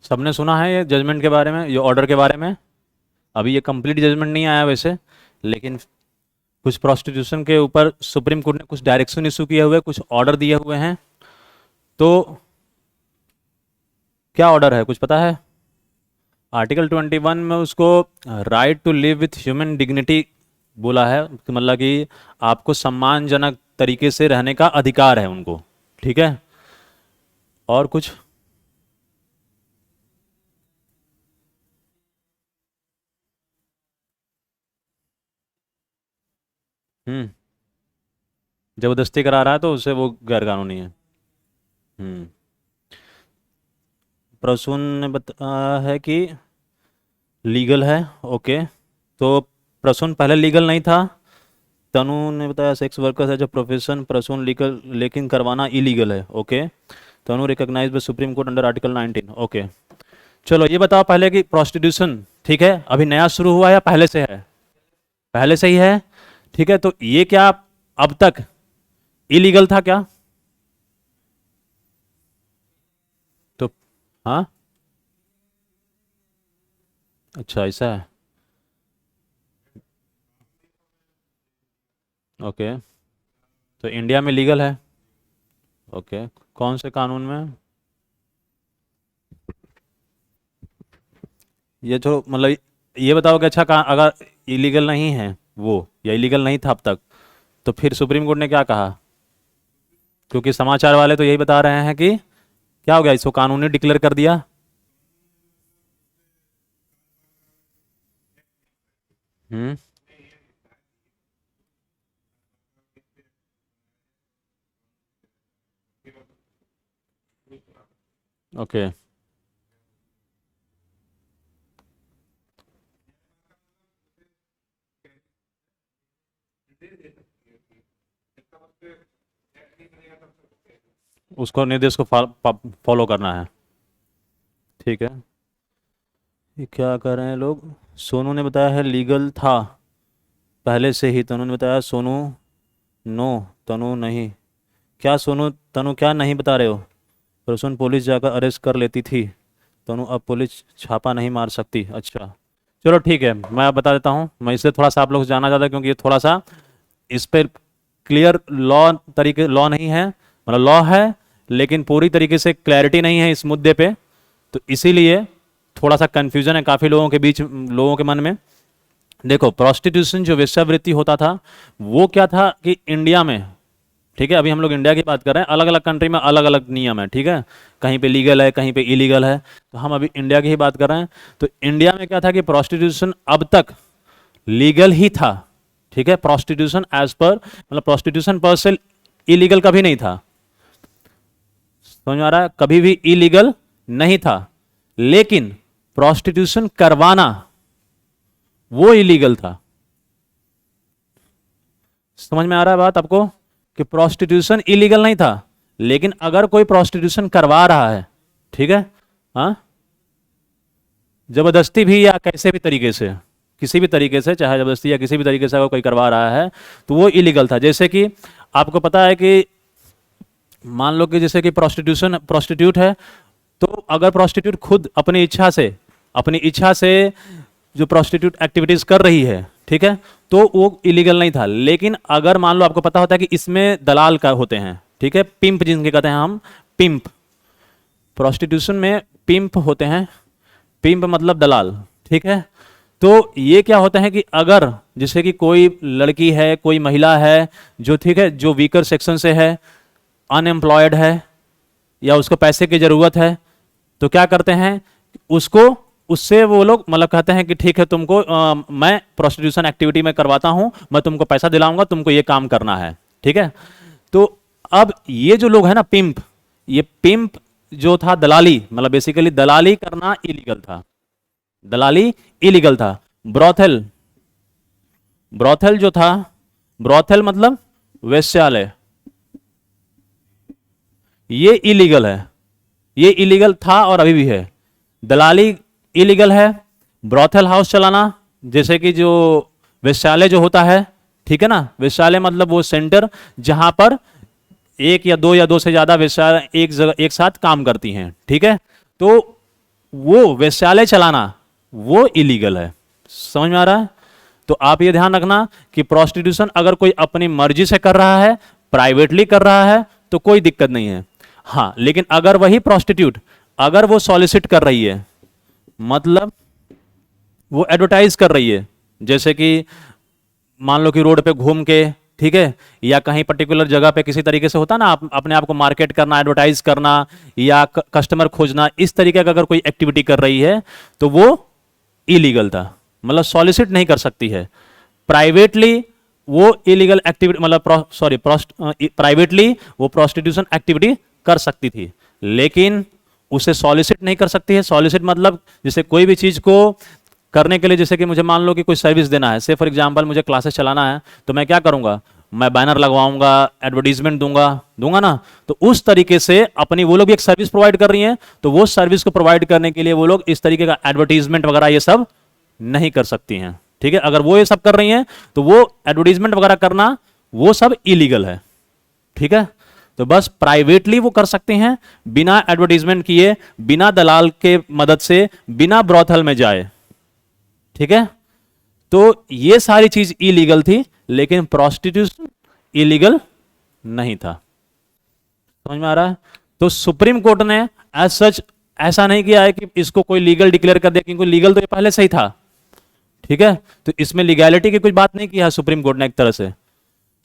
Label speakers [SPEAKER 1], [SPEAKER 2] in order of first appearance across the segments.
[SPEAKER 1] सबने सुना है ये जजमेंट के बारे में, ये ऑर्डर के बारे में। अभी ये कंप्लीट जजमेंट नहीं आया वैसे, लेकिन कुछ प्रोस्टिट्यूशन के ऊपर सुप्रीम कोर्ट ने कुछ डायरेक्शन इशू किए हुए, कुछ ऑर्डर दिए हुए हैं। तो क्या ऑर्डर है, कुछ पता है? आर्टिकल 21 में उसको right to live with human dignity बोला है, कि मतलब कि आपको सम्मानजनक तरीके से रहने का अधिकार है उनको, ठीक है। और कुछ? हम्म। जबरदस्ती करा रहा है तो उसे वो गैर कानूनी है। हम्म। प्रसून ने बताया है कि लीगल है। ओके। तो प्रसून पहले लीगल नहीं था। तनु ने बताया सेक्स वर्कर्स है जो प्रोफेशन, प्रसून लीगल लेकिन करवाना इलीगल है। Okay. Tanu recognise by supreme court under article 19। Okay. चलो ये बताओ पहले कि प्रोस्टिट्यूशन, ठीक है, अभी नया शुरू हुआ है या पहले से है? पहले से ही है, ठीक है। तो ये क्या अब तक इलीगल था क्या? तो हाँ, अच्छा ऐसा है। ओके। तो इंडिया में लीगल है। ओके। कौन से कानून में? ये जो मतलब ये बताओ कि अच्छा अगर इलीगल नहीं है वो, या इलीगल नहीं था अब तक, तो फिर सुप्रीम कोर्ट ने क्या कहा? क्योंकि समाचार वाले तो यही बता रहे हैं कि क्या हो गया, इसको कानूनी डिक्लेयर कर दिया। हम्म। ओके। उसको निर्देश को फॉलो करना है, ठीक है। ये क्या कर रहे हैं लोग? सोनू ने बताया है लीगल था पहले से ही। तनु ने बताया सोनू नो, तनु नहीं। क्या सोनू तनु क्या नहीं बता रहे हो? प्रसून पुलिस जाकर अरेस्ट कर लेती थी, तनु अब पुलिस छापा नहीं मार सकती। अच्छा, चलो ठीक है, मैं अब बता देता हूँ। मैं इसलिए थोड़ा सा आप लोग जाना चाहता क्योंकि ये थोड़ा सा इस पर क्लियर लॉ तरीके लॉ नहीं है, मतलब लॉ है लेकिन पूरी तरीके से क्लैरिटी नहीं है इस मुद्दे पे। तो इसीलिए थोड़ा सा कन्फ्यूजन है काफ़ी लोगों के बीच, लोगों के मन में। देखो, प्रोस्टिट्यूशन जो वेश्यावृत्ति होता था वो क्या था कि इंडिया में, ठीक है, अभी हम लोग इंडिया की बात कर रहे हैं, अलग अलग कंट्री में अलग अलग नियम है, ठीक है। कहीं पे लीगल है, कहीं पे इलीगल है, तो हम अभी इंडिया की ही बात कर रहे हैं। तो इंडिया में क्या था कि प्रोस्टिट्यूशन अब तक लीगल ही था, ठीक है। प्रोस्टिट्यूशन एज पर, मतलब प्रोस्टिट्यूशन पर से इलीगल कभी नहीं था, समझ में आ रहा है? कभी भी इलीगल नहीं था, लेकिन प्रोस्टिट्यूशन करवाना वो इलीगल था। समझ में आ रहा है बात आपको? कि प्रोस्टिट्यूशन इलीगल नहीं था, लेकिन अगर कोई प्रोस्टिट्यूशन करवा रहा है, ठीक है, हाँ, जबरदस्ती भी या कैसे भी तरीके से, किसी भी तरीके से, चाहे जबरदस्ती या किसी भी तरीके से अगर कोई करवा रहा है तो वो इलीगल था। जैसे कि आपको पता है कि मान लो कि जैसे कि प्रोस्टिट्यूशन, प्रोस्टिट्यूट है, तो अगर प्रोस्टिट्यूट खुद अपनी इच्छा से जो प्रोस्टिट्यूट एक्टिविटीज कर रही है, ठीक है, तो वो इलीगल नहीं था। लेकिन अगर मान लो आपको पता होता है कि इसमें दलाल का होते हैं, ठीक है, पिंप जिनके कहते हैं हम, पिंप, प्रोस्टिट्यूशन में पिंप होते हैं। पिंप मतलब दलाल, ठीक है। तो ये क्या होता है कि अगर जैसे कि कोई लड़की है, कोई महिला है जो, ठीक है, जो वीकर सेक्शन से है, अनएम्प्लॉयड है, या उसको पैसे की जरूरत है, तो क्या करते हैं, उसको, उससे वो लोग मतलब कहते हैं कि ठीक है, तुमको मैं प्रोस्टिट्यूशन एक्टिविटी में करवाता हूं, मैं तुमको पैसा दिलाऊंगा, तुमको ये काम करना है, ठीक है। तो अब ये जो लोग हैं ना पिंप, ये पिंप जो था दलाली, मतलब बेसिकली दलाली करना इलीगल था, दलाली इलीगल था। ब्रॉथेल, ब्रॉथेल जो था, ब्रॉथेल मतलब वेश्यालय, ये इलीगल है, ये इलीगल था और अभी भी है। दलाली इलीगल है। ब्रॉथल हाउस चलाना, जैसे कि जो वेश्यालय जो होता है, ठीक है ना, वेश्यालय मतलब वो सेंटर जहां पर एक या दो से ज़्यादा वेश्यालय एक जगह एक साथ काम करती हैं, ठीक है, तो वो वेश्यालय चलाना वो इलीगल है। समझ में आ रहा है? तो आप ये ध्यान रखना कि प्रोस्टिट्यूशन अगर कोई अपनी मर्जी से कर रहा है, प्राइवेटली कर रहा है, तो कोई दिक्कत नहीं है। हाँ, लेकिन अगर वही प्रोस्टिट्यूट अगर वो सॉलिसिट कर रही है, मतलब वो एडवर्टाइज कर रही है, जैसे कि मान लो कि रोड पे घूम के, ठीक है, या कहीं पर्टिकुलर जगह पे किसी तरीके से होता ना, आप अपने आप को मार्केट करना, एडवर्टाइज करना या कस्टमर खोजना, इस तरीके का अगर कोई एक्टिविटी कर रही है तो वो इलीगल था, मतलब सॉलिसिट नहीं कर सकती है। प्राइवेटली वो इलीगल एक्टिविटी मतलब सॉरी प्राइवेटली वो प्रोस्टिट्यूशन एक्टिविटी कर सकती थी, लेकिन उसे सॉलिसिट नहीं कर सकती है। सॉलिसिट मतलब जैसे कोई भी चीज को करने के लिए, जैसे कि मुझे मान लो कि कोई सर्विस देना है, से फॉर एग्जांपल मुझे क्लासेस चलाना है, तो मैं क्या करूंगा, मैं बैनर लगवाऊंगा, एडवर्टीजमेंट दूंगा ना, तो उस तरीके से अपनी वो लोग भी एक सर्विस प्रोवाइड कर रही हैं, तो वो सर्विस को प्रोवाइड करने के लिए वो लोग इस तरीके का एडवर्टीजमेंट वगैरह ये सब नहीं कर सकती हैं, ठीक है। अगर वो ये सब कर रही हैं तो वो एडवर्टीजमेंट वगैरह करना वो सब इलीगल है, ठीक है। तो बस प्राइवेटली वो कर सकते हैं, बिना एडवर्टीजमेंट किए, बिना दलाल के मदद से, बिना ब्रॉथल में जाए, ठीक है। तो ये सारी चीज इलीगल थी, लेकिन प्रोस्टिट्यूशन इलीगल नहीं था। समझ में आ रहा है? तो सुप्रीम कोर्ट ने एज सच ऐसा नहीं किया है कि इसको कोई लीगल डिक्लेयर कर दिया, क्योंकि लीगल तो ये पहले से ही था, ठीक है। तो इसमें लीगैलिटी की कुछ बात नहीं किया है सुप्रीम कोर्ट ने। एक तरह से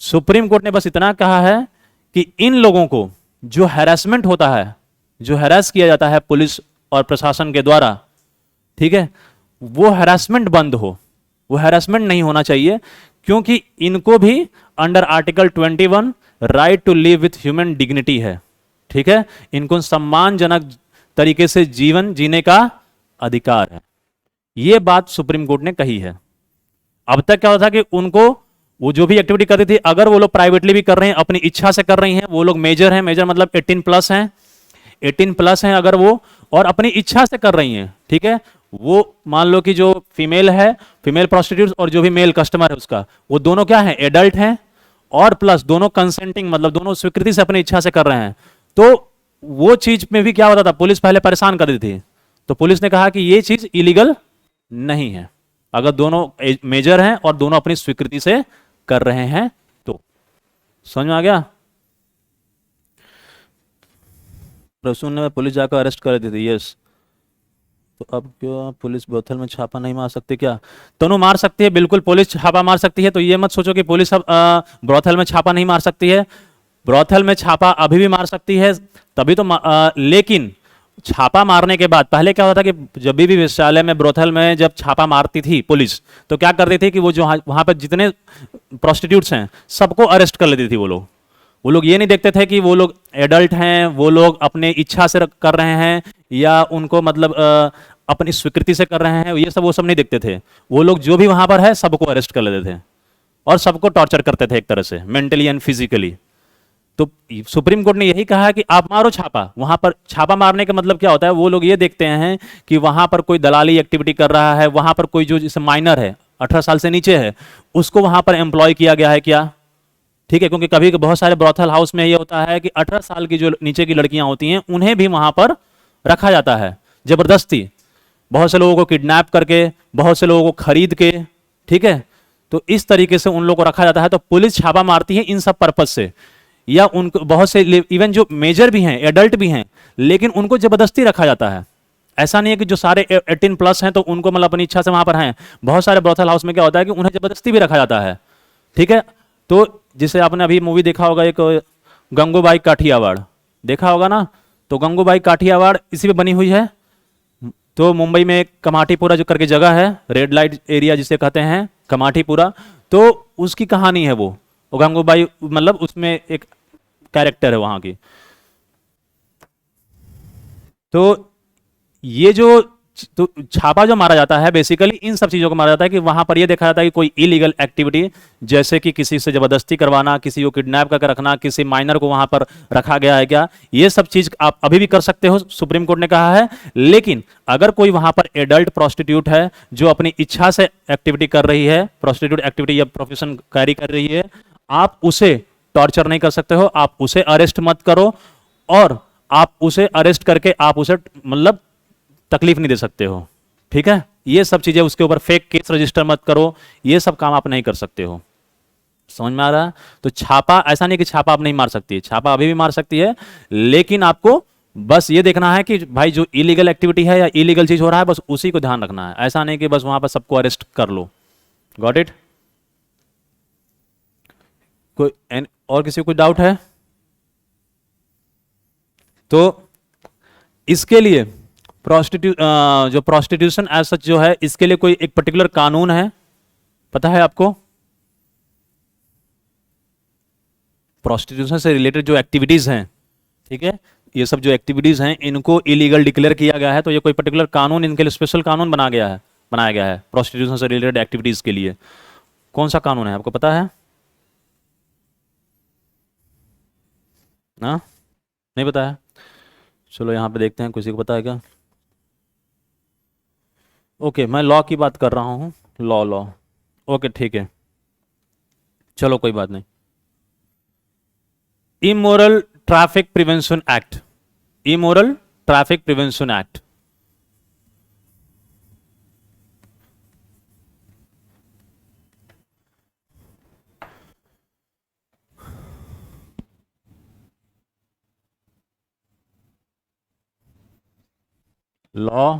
[SPEAKER 1] सुप्रीम कोर्ट ने बस इतना कहा है कि इन लोगों को जो हैरेसमेंट होता है, जो हैरेस किया जाता है पुलिस और प्रशासन के द्वारा, ठीक है, वो हैरेसमेंट बंद हो, वो हैरेसमेंट नहीं होना चाहिए, क्योंकि इनको भी under article 21 right to live with human dignity है, ठीक है। इनको सम्मानजनक तरीके से जीवन जीने का अधिकार है। यह बात सुप्रीम कोर्ट ने कही है। अब तक क्या होता था कि उनको वो जो भी एक्टिविटी करती थी, अगर वो लोग प्राइवेटली भी कर रहे हैं, अपनी इच्छा से कर रही हैं, वो लोग मेजर हैं, मेजर मतलब 18+ हैं, 18+ हैं अगर वो, और अपनी इच्छा से कर रही हैं, ठीक है, वो मान लो कि जो फीमेल है, फीमेल प्रोस्टिट्यूट, और जो भी मेल कस्टमर है उसका, वो दोनों क्या है, एडल्ट हैं, और प्लस दोनों कंसेंटिंग मतलब दोनों स्वीकृति से अपनी इच्छा से कर रहे हैं, तो वो चीज में भी क्या होता था, पुलिस पहले परेशान कर देती थी। तो पुलिस ने कहा कि ये चीज इलीगल नहीं है अगर दोनों मेजर हैं और दोनों अपनी स्वीकृति से कर रहे हैं। तो समझ में आ गया? रसूल ने पुलिस जाकर अरेस्ट कर दी थी, यस। तो अब क्यों पुलिस बोतल में छापा नहीं मार सकती? क्या तनु मार सकती है, बिल्कुल पुलिस छापा मार सकती है। तो ये मत सोचो कि पुलिस अब ब्रोथल में छापा नहीं मार सकती है, ब्रोथल में छापा अभी भी मार सकती है, तभी तो लेकिन छापा मारने के बाद पहले क्या होता था कि जब भी वेश्यालय में, ब्रोथल में जब छापा मारती थी पुलिस, तो क्या करती थी कि वो जो वहां पर जितने प्रोस्टिट्यूट्स हैं सबको अरेस्ट कर लेती थी। वो लोग ये नहीं देखते थे कि वो लोग एडल्ट हैं, वो लोग अपने इच्छा से कर रहे हैं या उनको मतलब अपनी स्वीकृति से कर रहे हैं, ये सब वो सब नहीं देखते थे। वो लोग जो भी वहां पर है सबको अरेस्ट कर लेते थे और सबको टॉर्चर करते थे एक तरह से, मेंटली एंड फिजिकली। तो सुप्रीम कोर्ट ने यही कहा कि आप मारो छापा। वहां पर छापा मारने का मतलब क्या होता है, वो लोग ये देखते हैं कि वहां पर कोई दलाली एक्टिविटी कर रहा है, वहां पर कोई जो जैसे माइनर है, 18 साल से नीचे है, उसको वहां पर एम्प्लॉय किया गया है क्या, ठीक है। क्योंकि कभी बहुत सारे ब्रॉथल हाउस में ये होता है कि 18 साल की जो नीचे की लड़कियां होती हैं उन्हें भी वहां पर रखा जाता है जबरदस्ती, बहुत से लोगों को किडनैप करके, बहुत से लोगों को खरीद के, ठीक है। तो इस तरीके से उन लोगों को रखा जाता है। तो पुलिस छापा मारती है इन सब पर्पज से, या उनको बहुत से इवन जो मेजर भी हैं, एडल्ट भी हैं, लेकिन उनको जबरदस्ती रखा जाता है। ऐसा नहीं है कि जो सारे 18+ हैं तो उनको मतलब अपनी इच्छा से वहां पर हैं। बहुत सारे ब्रॉथल हाउस में क्या होता है कि उन्हें जबरदस्ती भी रखा जाता है, ठीक है। तो जिसे आपने अभी मूवी देखा होगा, एक गंगूबाई काठियावाड़ देखा होगा ना, तो गंगूबाई काठियावाड़ इसी पे बनी हुई है। तो मुंबई में एक कमाठीपुरा जो करके जगह है, रेड लाइट एरिया जिसे कहते हैं कमाठीपुरा, तो उसकी कहानी है वो गंगूबाई, मतलब उसमें एक कैरेक्टर है वहां की। तो ये जो तो छापा जो मारा जाता है बेसिकली इन सब चीजों को मारा जाता है कि वहां पर ये देखा जाता है कि कोई इलीगल एक्टिविटी, जैसे कि किसी से जबरदस्ती करवाना, किसी को किडनैप करके रखना, किसी माइनर को वहां पर रखा गया है क्या, ये सब चीज आप अभी भी कर सकते हो, सुप्रीम कोर्ट ने कहा है। लेकिन अगर कोई वहां पर एडल्ट प्रोस्टिट्यूट है जो अपनी इच्छा से एक्टिविटी कर रही है, प्रोस्टिट्यूट एक्टिविटी या प्रोफेशन कैरी कर रही है, आप उसे टॉर्चर नहीं कर सकते हो, आप उसे अरेस्ट मत करो, और आप उसे अरेस्ट करके आप उसे मतलब तकलीफ नहीं दे सकते हो, ठीक है। ये सब चीजें, उसके ऊपर फेक केस रजिस्टर मत करो, ये सब काम आप नहीं कर सकते हो। समझ में आ रहा है? तो छापा, ऐसा नहीं कि छापा आप नहीं मार सकती है, छापा अभी भी मार सकती है, लेकिन आपको बस ये देखना है कि भाई जो इलीगल एक्टिविटी है या इलीगल चीज हो रहा है बस उसी को ध्यान रखना है, ऐसा नहीं कि बस वहां पर सबको अरेस्ट कर लो। Got it? कोई और किसी को कोई डाउट है? तो इसके लिए जो प्रोस्टिट्यूशन एज सच जो है, इसके लिए कोई एक पर्टिकुलर कानून है, पता है आपको? प्रोस्टिट्यूशन से रिलेटेड जो एक्टिविटीज हैं, ठीक है, ये सब जो एक्टिविटीज हैं इनको इलीगल डिक्लेयर किया गया है, तो ये कोई पर्टिकुलर कानून, इनके लिए स्पेशल कानून बनाया गया है प्रोस्टिट्यूशन से रिलेटेड एक्टिविटीज के लिए। कौन सा कानून है, आपको पता है ना? नहीं पता है? चलो यहां पे देखते हैं, किसी को पता है क्या? ओके, मैं लॉ की बात कर रहा हूँ, लॉ लॉ। ओके ठीक है, चलो कोई बात नहीं। Immoral traffic prevention act, immoral traffic prevention act, law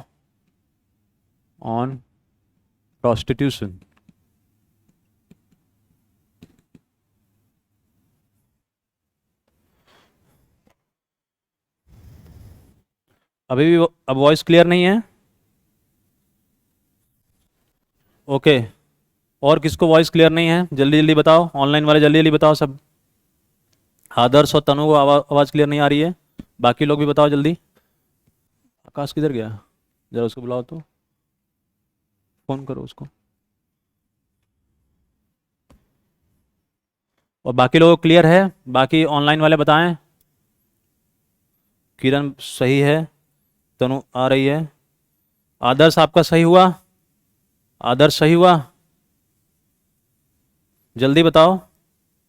[SPEAKER 1] on prostitution. अभी भी अब वॉइस क्लियर नहीं है? ओके, और किसको वॉइस क्लियर नहीं है? जल्दी जल्दी बताओ, ऑनलाइन वाले जल्दी जल्दी बताओ सब। आदर्श और तनु को आवाज क्लियर नहीं आ रही है, बाकी लोग भी बताओ जल्दी। आकाश किधर गया? जरा उसको बुलाओ, तो फोन करो उसको। और बाकी लोग क्लियर है? बाकी ऑनलाइन वाले बताएं। किरण सही है, तनु आ रही है, आदर्श आपका सही हुआ? आदर्श सही हुआ? जल्दी बताओ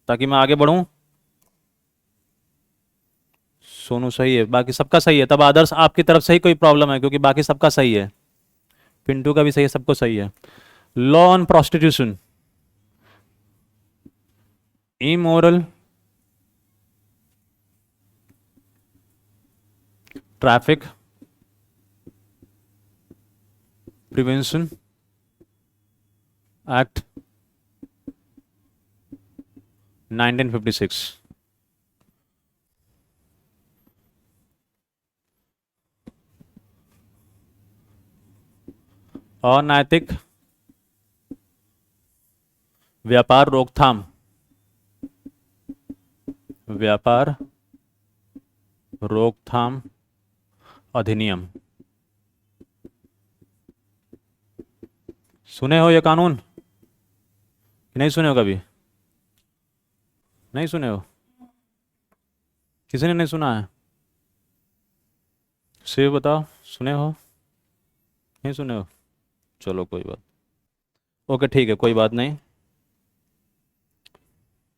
[SPEAKER 1] ताकि मैं आगे बढ़ूं। सोनू सही है, बाकी सबका सही है, तब आदर्श आपकी तरफ से ही कोई प्रॉब्लम है, क्योंकि बाकी सबका सही है। पिंटू का भी सही है, सबको सही है। Law on prostitution, immoral traffic prevention act 1956। अनैतिक व्यापार रोकथाम, व्यापार रोकथाम अधिनियम। सुने हो ये कानून कि नहीं सुने हो? कभी नहीं सुने हो? किसी ने नहीं सुना है? सिर्फ बताओ, सुने हो नहीं सुने हो? चलो कोई बात, ओके ठीक है, कोई बात नहीं,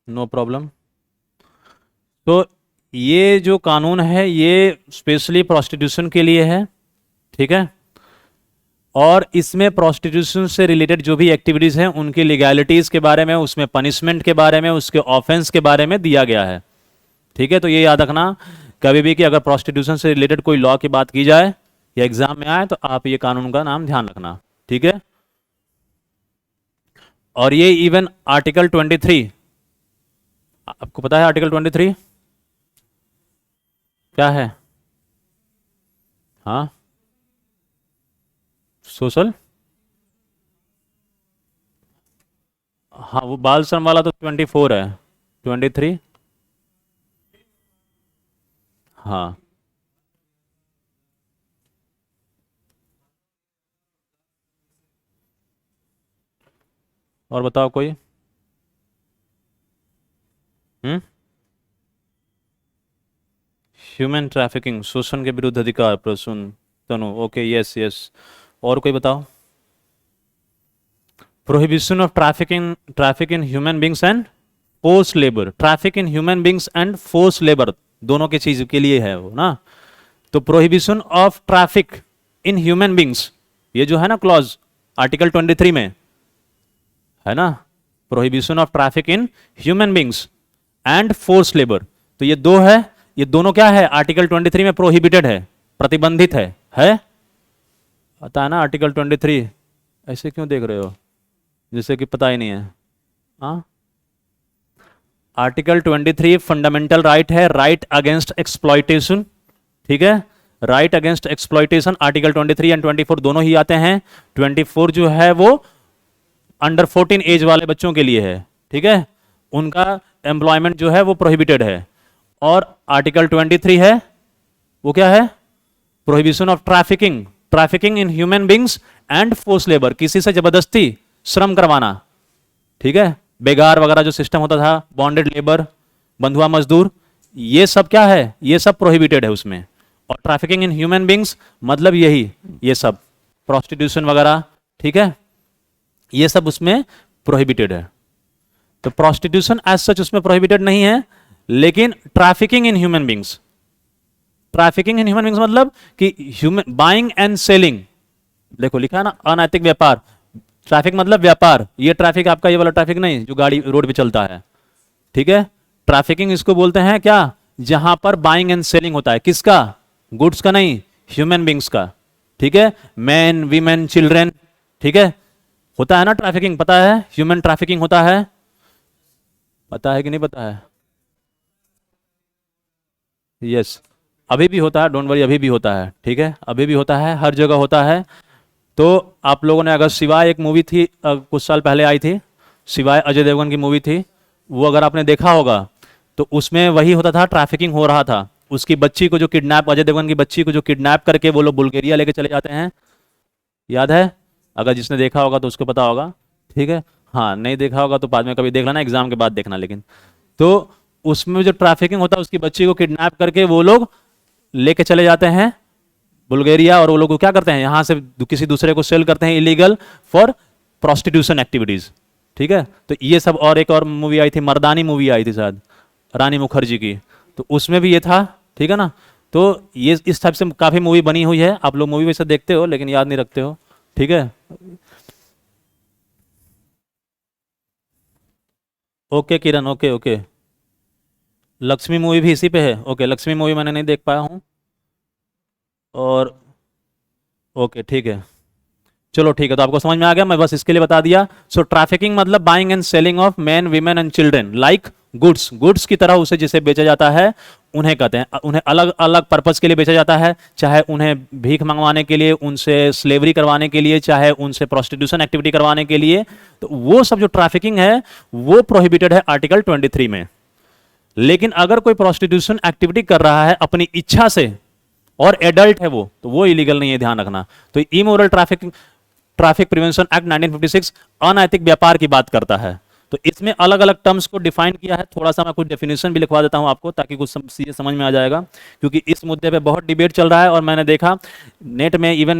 [SPEAKER 1] नो प्रॉब्लम। तो ये जो कानून है ये स्पेशली प्रोस्टिट्यूशन के लिए है, ठीक है, और इसमें प्रोस्टिट्यूशन से रिलेटेड जो भी एक्टिविटीज हैं उनकी लीगैलिटीज के बारे में, उसमें पनिशमेंट के बारे में, उसके ऑफेंस के बारे में दिया गया है, ठीक है। तो ये याद रखना कभी भी कि अगर प्रोस्टिट्यूशन से रिलेटेड कोई लॉ की बात की जाए या एग्जाम में आए तो आप ये कानून का नाम ध्यान रखना, ठीक है। और ये इवन आर्टिकल 23, आपको पता है आर्टिकल 23 क्या है? हाँ, सोशल, हाँ वो बाल श्रम वाला तो 24 है, 23, हाँ। और बताओ कोई? हम्म, ह्यूमन ट्रैफिकिंग, शोषण के विरुद्ध अधिकार, प्रसून, तनु, ओके, यस यस। और कोई बताओ? Prohibition of trafficking, traffic in human beings and force labour, traffic in human beings and force labour, दोनों की चीज के लिए है वो ना। तो prohibition of traffic in human beings, ये जो है ना क्लॉज आर्टिकल 23 में, है ना, prohibition of traffic in human beings and force labour, तो ये दो है, ये दोनों क्या है आर्टिकल 23 में प्रोहिबिटेड है, प्रतिबंधित है पता है ना आर्टिकल 23, ऐसे क्यों देख रहे हो जैसे कि पता ही नहीं है। हाँ, आर्टिकल 23 फंडामेंटल राइट है, राइट अगेंस्ट एक्सप्लॉइटेशन, ठीक है, right against exploitation, article 23 and 24 दोनों ही आते हैं। 24 जो है वो अंडर 14 एज वाले बच्चों के लिए है, ठीक है, उनका एम्प्लॉयमेंट जो है वो प्रोहिबिटेड है। और आर्टिकल 23 है वो क्या है, prohibition of trafficking, trafficking in human beings and force labour, किसी से जबरदस्ती श्रम करवाना, ठीक है, बेगार वगैरह जो सिस्टम होता था, बॉन्डेड लेबर, बंधुआ मजदूर, ये सब क्या है, ये सब प्रोहिबिटेड है उसमें। और ट्रैफिकिंग इन ह्यूमन बींग्स मतलब यही, ये सब प्रोस्टिट्यूशन वगैरह, ठीक है, ये सब उसमें प्रोहिबिटेड है। तो प्रोस्टिट्यूशन एज सच उसमें प्रोहिबिटेड नहीं है, लेकिन trafficking in human beings, trafficking in human beings मतलब कि ह्यूमन बाइंग एंड सेलिंग, देखो लिखा है ना अनैतिक व्यापार, ट्रैफिक मतलब व्यापार, ये ट्रैफिक आपका ये वाला ट्रैफिक नहीं जो गाड़ी रोड पे चलता है, ठीक है, ट्रैफिकिंग इसको बोलते हैं क्या, जहां पर बाइंग एंड सेलिंग होता है, किसका, गुड्स का नहीं, ह्यूमन बींग्स का, ठीक है, मैन वीमेन चिल्ड्रेन, ठीक है, होता है ना ट्रैफिकिंग, पता है ह्यूमन ट्रैफिकिंग होता है, पता है कि नहीं पता है, यस, अभी भी होता है, डोंट वरी, अभी भी होता है, ठीक है, अभी भी होता है, हर जगह होता है। तो आप लोगों ने अगर शिवाय एक मूवी थी कुछ साल पहले आई थी, शिवाय अजय देवगन की मूवी थी, वो अगर आपने देखा होगा तो उसमें वही होता था, ट्रैफिकिंग हो रहा था, उसकी बच्ची को जो किडनैप, अजय देवगन की बच्ची को जो किडनैप करके वो लोग बुल्गारिया लेके चले जाते हैं, याद है, अगर जिसने देखा होगा तो उसको पता होगा, ठीक है, हाँ नहीं देखा होगा तो बाद में कभी देख लेना, एग्जाम के बाद देखना, लेकिन तो उसमें जो ट्रैफिकिंग होता है, उसकी बच्ची को किडनैप करके वो लोग लेके चले जाते हैं बुल्गारिया, और वो लोग क्या करते हैं यहाँ से किसी दूसरे को सेल करते हैं इलीगल फॉर प्रोस्टिट्यूशन एक्टिविटीज, ठीक है। तो ये सब, और एक और मूवी आई थी, मर्दानी मूवी आई थी शायद रानी मुखर्जी की, तो उसमें भी ये था, ठीक है ना। तो ये इस टाइप से काफी मूवी बनी हुई है, आप लोग मूवी वैसे देखते हो लेकिन याद नहीं रखते हो, ठीक है। ओके किरण, ओके ओके, लक्ष्मी मूवी भी इसी पे है, ओके, लक्ष्मी मूवी मैंने नहीं देख पाया हूँ, और ओके ठीक है, चलो ठीक है, तो आपको समझ में आ गया, मैं बस इसके लिए बता दिया। सो ट्रैफिकिंग मतलब buying and selling of man women and children like goods, goods की तरह उसे जिसे बेचा जाता है उन्हें कहते हैं, उन्हें अलग अलग पर्पस के लिए बेचा जाता है, चाहे उन्हें भीख मंगवाने के लिए, उनसे स्लेवरी करवाने के लिए, चाहे उनसे प्रोस्टिट्यूशन एक्टिविटी करवाने के लिए, तो वो सब जो ट्रैफिकिंग है वो प्रोहिबिटेड है आर्टिकल 23 में। लेकिन अगर कोई प्रोस्टिट्यूशन एक्टिविटी कर रहा है अपनी इच्छा से और एडल्ट है वो, तो वो इलीगल नहीं है, ध्यान रखना। तो immoral traffic, traffic prevention act 1956 अनैतिक व्यापार की बात करता है। तो इसमें अलग अलग टर्म्स को डिफाइन किया है, थोड़ा सा मैं कुछ डेफिनेशन भी लिखवा देता हूं आपको ताकि कुछ चीजें समझ में आ जाएगा, क्योंकि इस मुद्दे पे बहुत डिबेट चल रहा है, और मैंने देखा नेट में, इवन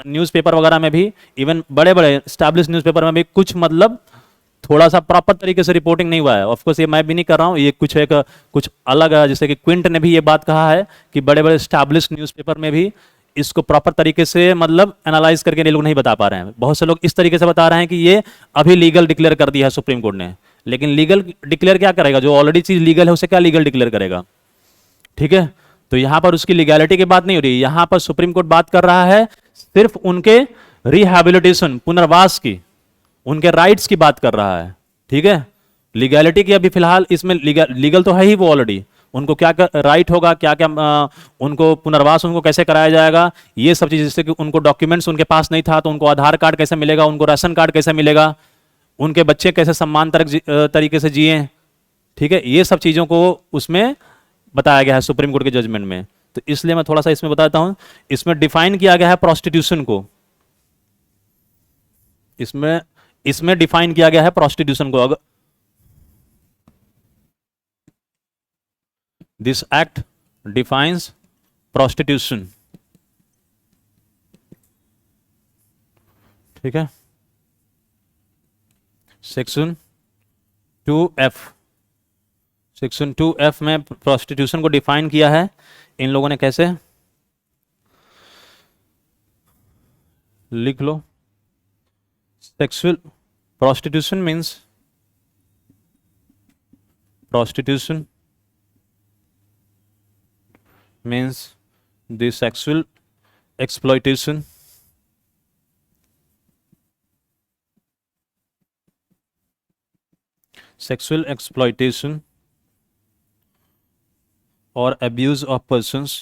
[SPEAKER 1] न्यूज़पेपर वगैरह में भी, इवन बड़े बड़े स्टैब्लिश न्यूज़पेपर में भी कुछ मतलब थोड़ा सा प्रॉपर तरीके से रिपोर्टिंग नहीं हुआ है। ऑफकोर्स ये मैं भी नहीं कर रहा हूँ, ये कुछ एक कुछ अलग है, जैसे कि क्विंट ने भी ये बात कहा है कि बड़े बड़े स्टैब्लिश न्यूज़पेपर में भी इसको प्रॉपर तरीके से मतलब एनालाइज करके ये लोग नहीं बता पा रहे हैं। बहुत से लोग इस तरीके से बता रहे हैं कि ये अभी लीगल डिक्लेयर कर दिया है सुप्रीम कोर्ट ने, लेकिन लीगल डिक्लेयर क्या करेगा, जो ऑलरेडी चीज लीगल है उसे क्या लीगल डिक्लेयर करेगा, ठीक है। तो यहां पर उसकी लीगैलिटी की बात नहीं हो रही, यहां पर सुप्रीम कोर्ट बात कर रहा है सिर्फ उनके रिहैबिलिटेशन, पुनर्वास की, उनके राइट्स की बात कर रहा है, ठीक है। लीगैलिटी की अभी फिलहाल इसमें लीगल तो है ही वो ऑलरेडी, उनको क्या राइट होगा, क्या क्या उनको पुनर्वास उनको कैसे कराया जाएगा, ये सब चीज़, जैसे कि उनको डॉक्यूमेंट्स उनके पास नहीं था तो उनको आधार कार्ड कैसे मिलेगा, उनको राशन कार्ड कैसे मिलेगा, उनके बच्चे कैसे सम्मान तरीके से जिए, ठीक है, ये सब चीज़ों को उसमें बताया गया है सुप्रीम कोर्ट के जजमेंट में। तो इसलिए मैं थोड़ा सा इसमें बताता हूं, इसमें डिफाइन किया गया है प्रोस्टिट्यूशन को, इसमें इसमें डिफाइन किया गया है प्रोस्टिट्यूशन को। अगर दिस एक्ट डिफाइंस प्रोस्टिट्यूशन, ठीक है, सेक्शन 2F, सेक्शन 2F में प्रोस्टिट्यूशन को डिफाइन किया है इन लोगों ने, कैसे? लिख लो। Sexual prostitution means the sexual exploitation or abuse of persons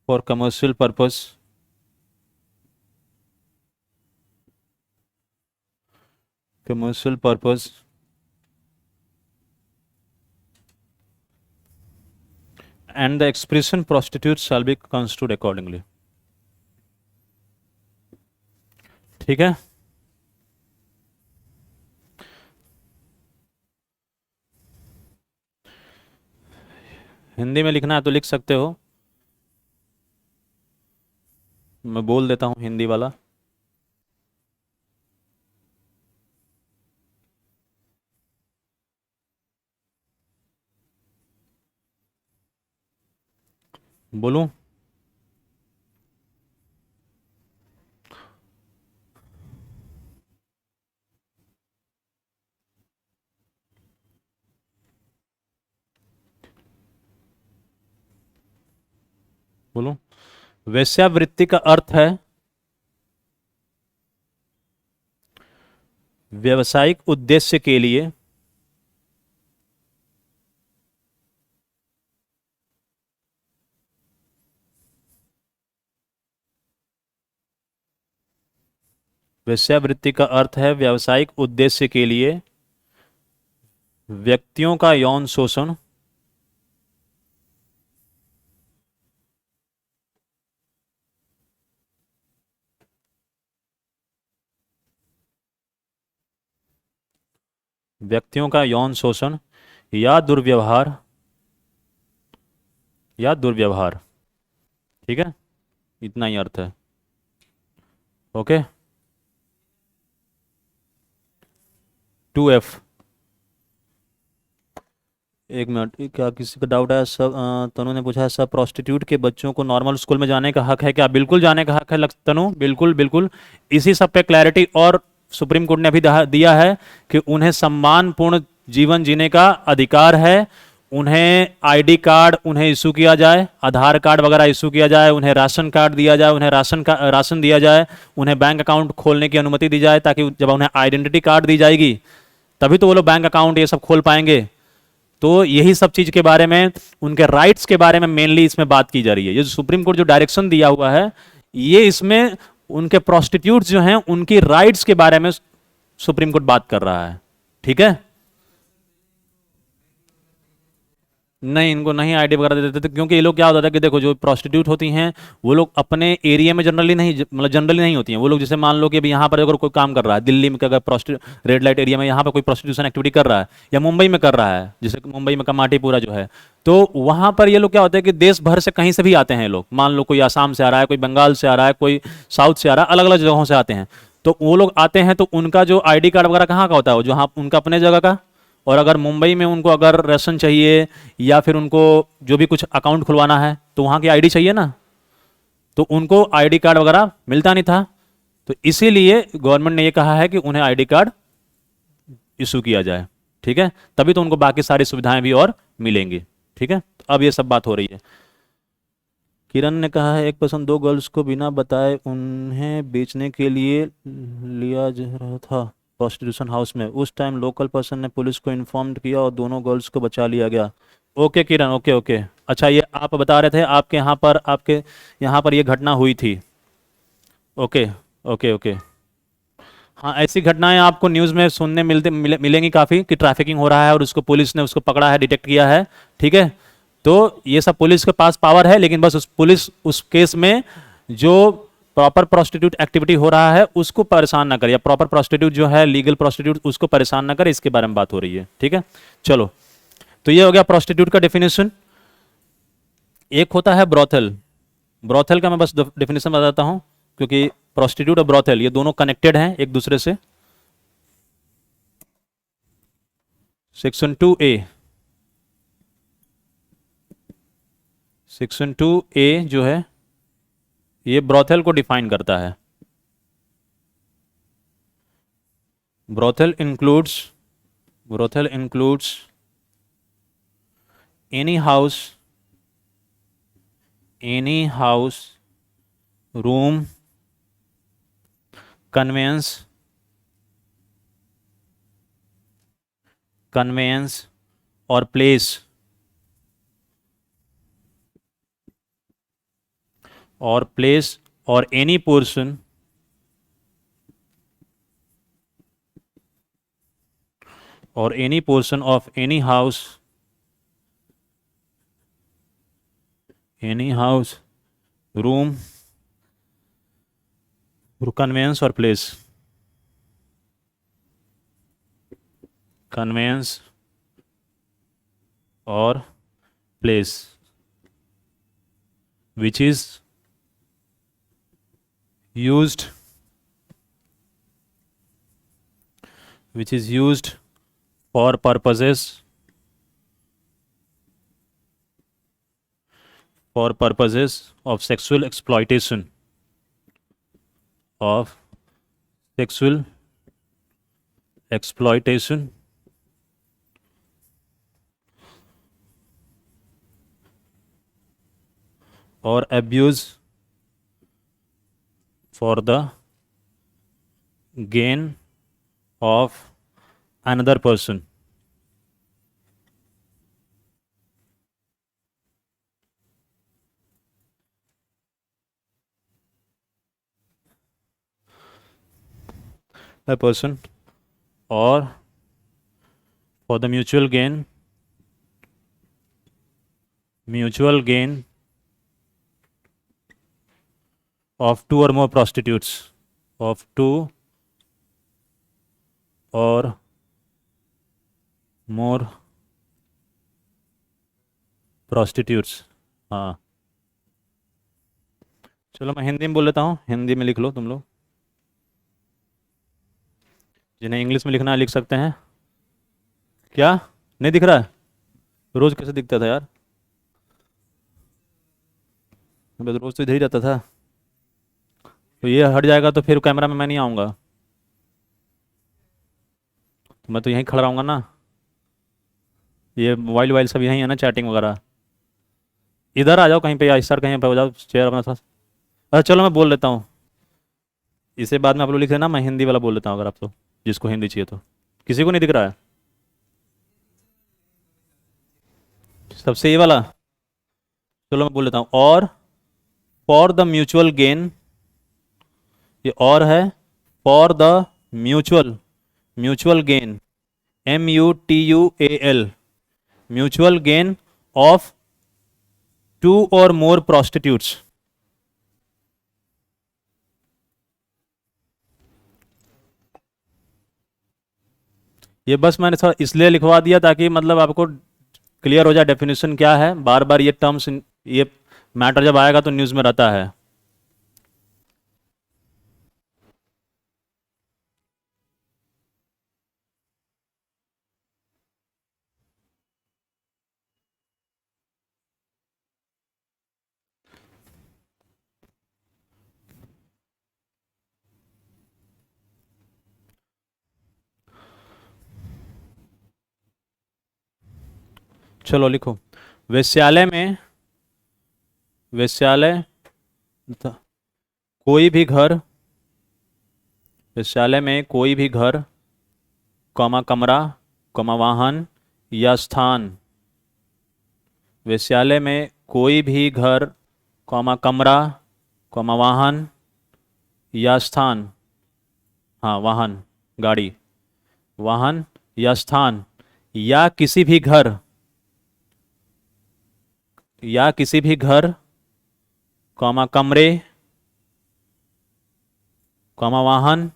[SPEAKER 1] for commercial purpose and the expression prostitute shall be construed accordingly। ठीक है, हिंदी में लिखना है तो लिख सकते हो, मैं बोल देता हूँ हिंदी वाला। बोलूं? बोलूं? वेश्यावृत्ति का अर्थ है व्यावसायिक उद्देश्य के लिए वेश्यावृत्ति का अर्थ है व्यावसायिक उद्देश्य के लिए व्यक्तियों का यौन शोषण या दुर्व्यवहार। ठीक है, इतना ही अर्थ है। Okay, 2F। एक मिनट, क्या किसी का डाउट है? सब तनु ने पूछा है, सब प्रोस्टिट्यूट के बच्चों को नॉर्मल स्कूल में जाने का हक है क्या? बिल्कुल जाने का हक है तनु, बिल्कुल बिल्कुल। इसी सब पे क्लैरिटी और सुप्रीम कोर्ट ने अभी दिया है कि उन्हें सम्मानपूर्ण जीवन जीने का अधिकार है। उन्हें आईडी कार्ड उन्हें इशू किया जाए, आधार कार्ड वगैरह इशू किया जाए, उन्हें राशन कार्ड दिया जाए, उन्हें राशन दिया जाए, उन्हें बैंक अकाउंट खोलने की अनुमति दी जाए, ताकि जब उन्हें आइडेंटिटी कार्ड दी जाएगी तभी तो वो लोग बैंक अकाउंट ये सब खोल पाएंगे। तो यही सब चीज के बारे में, उनके राइट्स के बारे में मेनली इसमें बात की जा रही है। ये सुप्रीम कोर्ट जो डायरेक्शन दिया हुआ है, ये इसमें उनके प्रोस्टिट्यूट्स जो हैं उनकी राइट्स के बारे में सुप्रीम कोर्ट बात कर रहा है। ठीक है, नहीं, इनको नहीं आईडी वगैरह दे देते थे, क्योंकि ये लोग क्या होता था कि देखो, जो प्रोस्टिट्यूट होती हैं वो लोग अपने एरिया में जनरली नहीं होती हैं। वो लोग जैसे मान लो कि अभी यहाँ पर अगर कोई काम कर रहा है, दिल्ली में अगर रेड लाइट एरिया में यहाँ पर कोई प्रोस्टिट्यूशन एक्टिविटी कर रहा है, या मुंबई में कर रहा है, जैसे मुंबई में कमाटीपुरा जो है, तो वहाँ पर ये लोग क्या होता है कि देश भर से कहीं से भी आते हैं लोग। मान लो कोई आसाम से आ रहा है, कोई बंगाल से आ रहा है, कोई साउथ से आ रहा है, अलग अलग जगहों से आते हैं। तो वो लोग आते हैं तो उनका जो आईडी कार्ड वगैरह कहाँ का होता है, जो हाँ उनका अपने जगह का। और अगर मुंबई में उनको अगर राशन चाहिए या फिर उनको जो भी कुछ अकाउंट खुलवाना है तो वहाँ की आईडी चाहिए ना, तो उनको आईडी कार्ड वगैरह मिलता नहीं था। तो इसीलिए गवर्नमेंट ने ये कहा है कि उन्हें आईडी कार्ड इशू किया जाए। ठीक है, तभी तो उनको बाकी सारी सुविधाएं भी और मिलेंगी। ठीक है, तो अब ये सब बात हो रही है। किरण ने कहा है, एक पर्सन 2 गर्ल्स को बिना बताए उन्हें बेचने के लिए लिया जा रहा था प्रोस्टिट्यूशन हाउस में। उस टाइम लोकल पर्सन ने पुलिस को इन्फॉर्म किया और दोनों गर्ल्स को बचा लिया गया। ओके किरण, ओके ओके। अच्छा, ये आप बता रहे थे आपके यहाँ पर ये घटना हुई थी। Okay okay okay. हाँ, ऐसी घटनाएं आपको न्यूज़ में सुनने मिलेंगी काफ़ी, कि ट्रैफिकिंग हो रहा है और उसको पुलिस ने उसको पकड़ा है, डिटेक्ट किया है। ठीक है, तो ये सब पुलिस के पास पावर है, लेकिन बस पुलिस उस केस में जो प्रॉपर प्रोस्टिट्यूट एक्टिविटी हो रहा है उसको परेशान ना करे, या प्रॉपर प्रोस्टिट्यूट जो है, लीगल प्रोस्टिट्यूट, उसको परेशान ना करे, इसके बारे में बात हो रही है। ठीक है, चलो, तो ये हो गया प्रोस्टिट्यूट का डेफिनेशन। एक होता है ब्रोथल। ब्रोथल का मैं बस डेफिनेशन बताता हूँ, क्योंकि प्रोस्टिट्यूट और ब्रॉथेल ये दोनों कनेक्टेड हैं एक दूसरे से। सेक्शन 2A, सेक्शन 2A जो है ये ब्रॉथेल को डिफाइन करता है। Brothel includes, brothel includes any house, room, conveyance or place or any portion of any house, room, conveyance or place, which is used for purposes of sexual exploitation, or abuse for the gain of another person. A person or for the mutual gain of two or more prostitutes, हाँ चलो मैं हिंदी में बोल लेता हूँ, हिंदी में लिख लो तुम लोग, जिन्हें इंग्लिश में लिखना है लिख सकते हैं। क्या नहीं दिख रहा है? रोज कैसे दिखता था यार? अबे तो रोज तो इधर ही रहता था। तो ये हट जाएगा तो फिर कैमरा में मैं नहीं आऊँगा, तो मैं तो यहीं खड़ा रहूँगा ना। ये मोबाइल वाइल सब यहीं है ना, चैटिंग वगैरह। इधर आ जाओ कहीं पे, या इस सर कहीं पे हो जाओ, चेयर अपना था। अच्छा चलो मैं बोल लेता हूँ, इसे बाद में आप लोग लिख लेना, मैं हिंदी वाला बोल लेता हूँ अगर आप तो, जिसको हिंदी चाहिए तो। किसी को नहीं दिख रहा है? सबसे ये वाला चलो मैं बोल लेता हूँ। और फॉर द म्यूचुअल गेन, ये और है for the mutual gain, MUTUAL, mutual gain of two और मोर प्रोस्टिट्यूट्स। ये बस मैंने थोड़ा इसलिए लिखवा दिया ताकि मतलब आपको क्लियर हो जाए डेफिनेशन क्या है। बार बार ये टर्म्स, ये मैटर जब आएगा तो न्यूज़ में रहता है। चलो लिखो, वेश्यालय में, वेश्यालय कोई भी घर, वेश्यालय में कोई भी घर, कमरा, वाहन या स्थान। वेश्यालय में कोई भी घर, कमरा, वाहन या स्थान, हाँ वाहन, गाड़ी, वाहन या स्थान, या किसी भी घर, कमरे, वाहन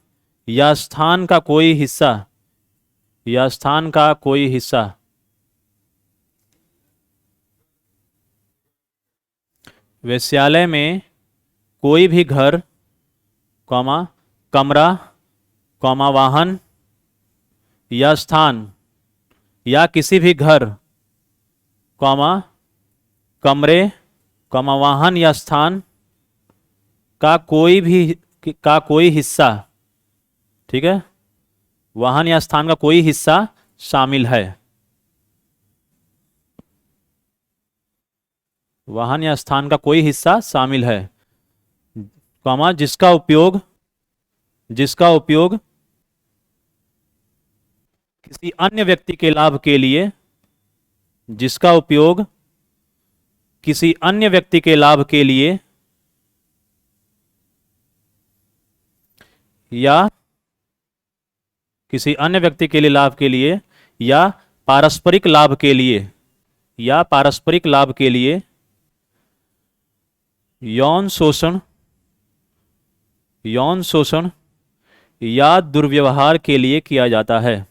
[SPEAKER 1] या स्थान का कोई हिस्सा, वेश्यालय में कोई भी घर, कॉमा कमरा, कॉमा वाहन या स्थान या किसी भी घर, कॉमा कमरे, कॉमा वाहन या स्थान का कोई हिस्सा, ठीक है, वाहन या स्थान का कोई हिस्सा शामिल है। वाहन या स्थान का कोई हिस्सा शामिल है, कॉमा जिसका उपयोग किसी अन्य व्यक्ति के लाभ के लिए, जिसका उपयोग किसी अन्य व्यक्ति के लाभ के लिए या किसी अन्य व्यक्ति के लिए लाभ के लिए या पारस्परिक लाभ के लिए, या पारस्परिक लाभ के लिए यौन शोषण या दुर्व्यवहार के लिए किया जाता है।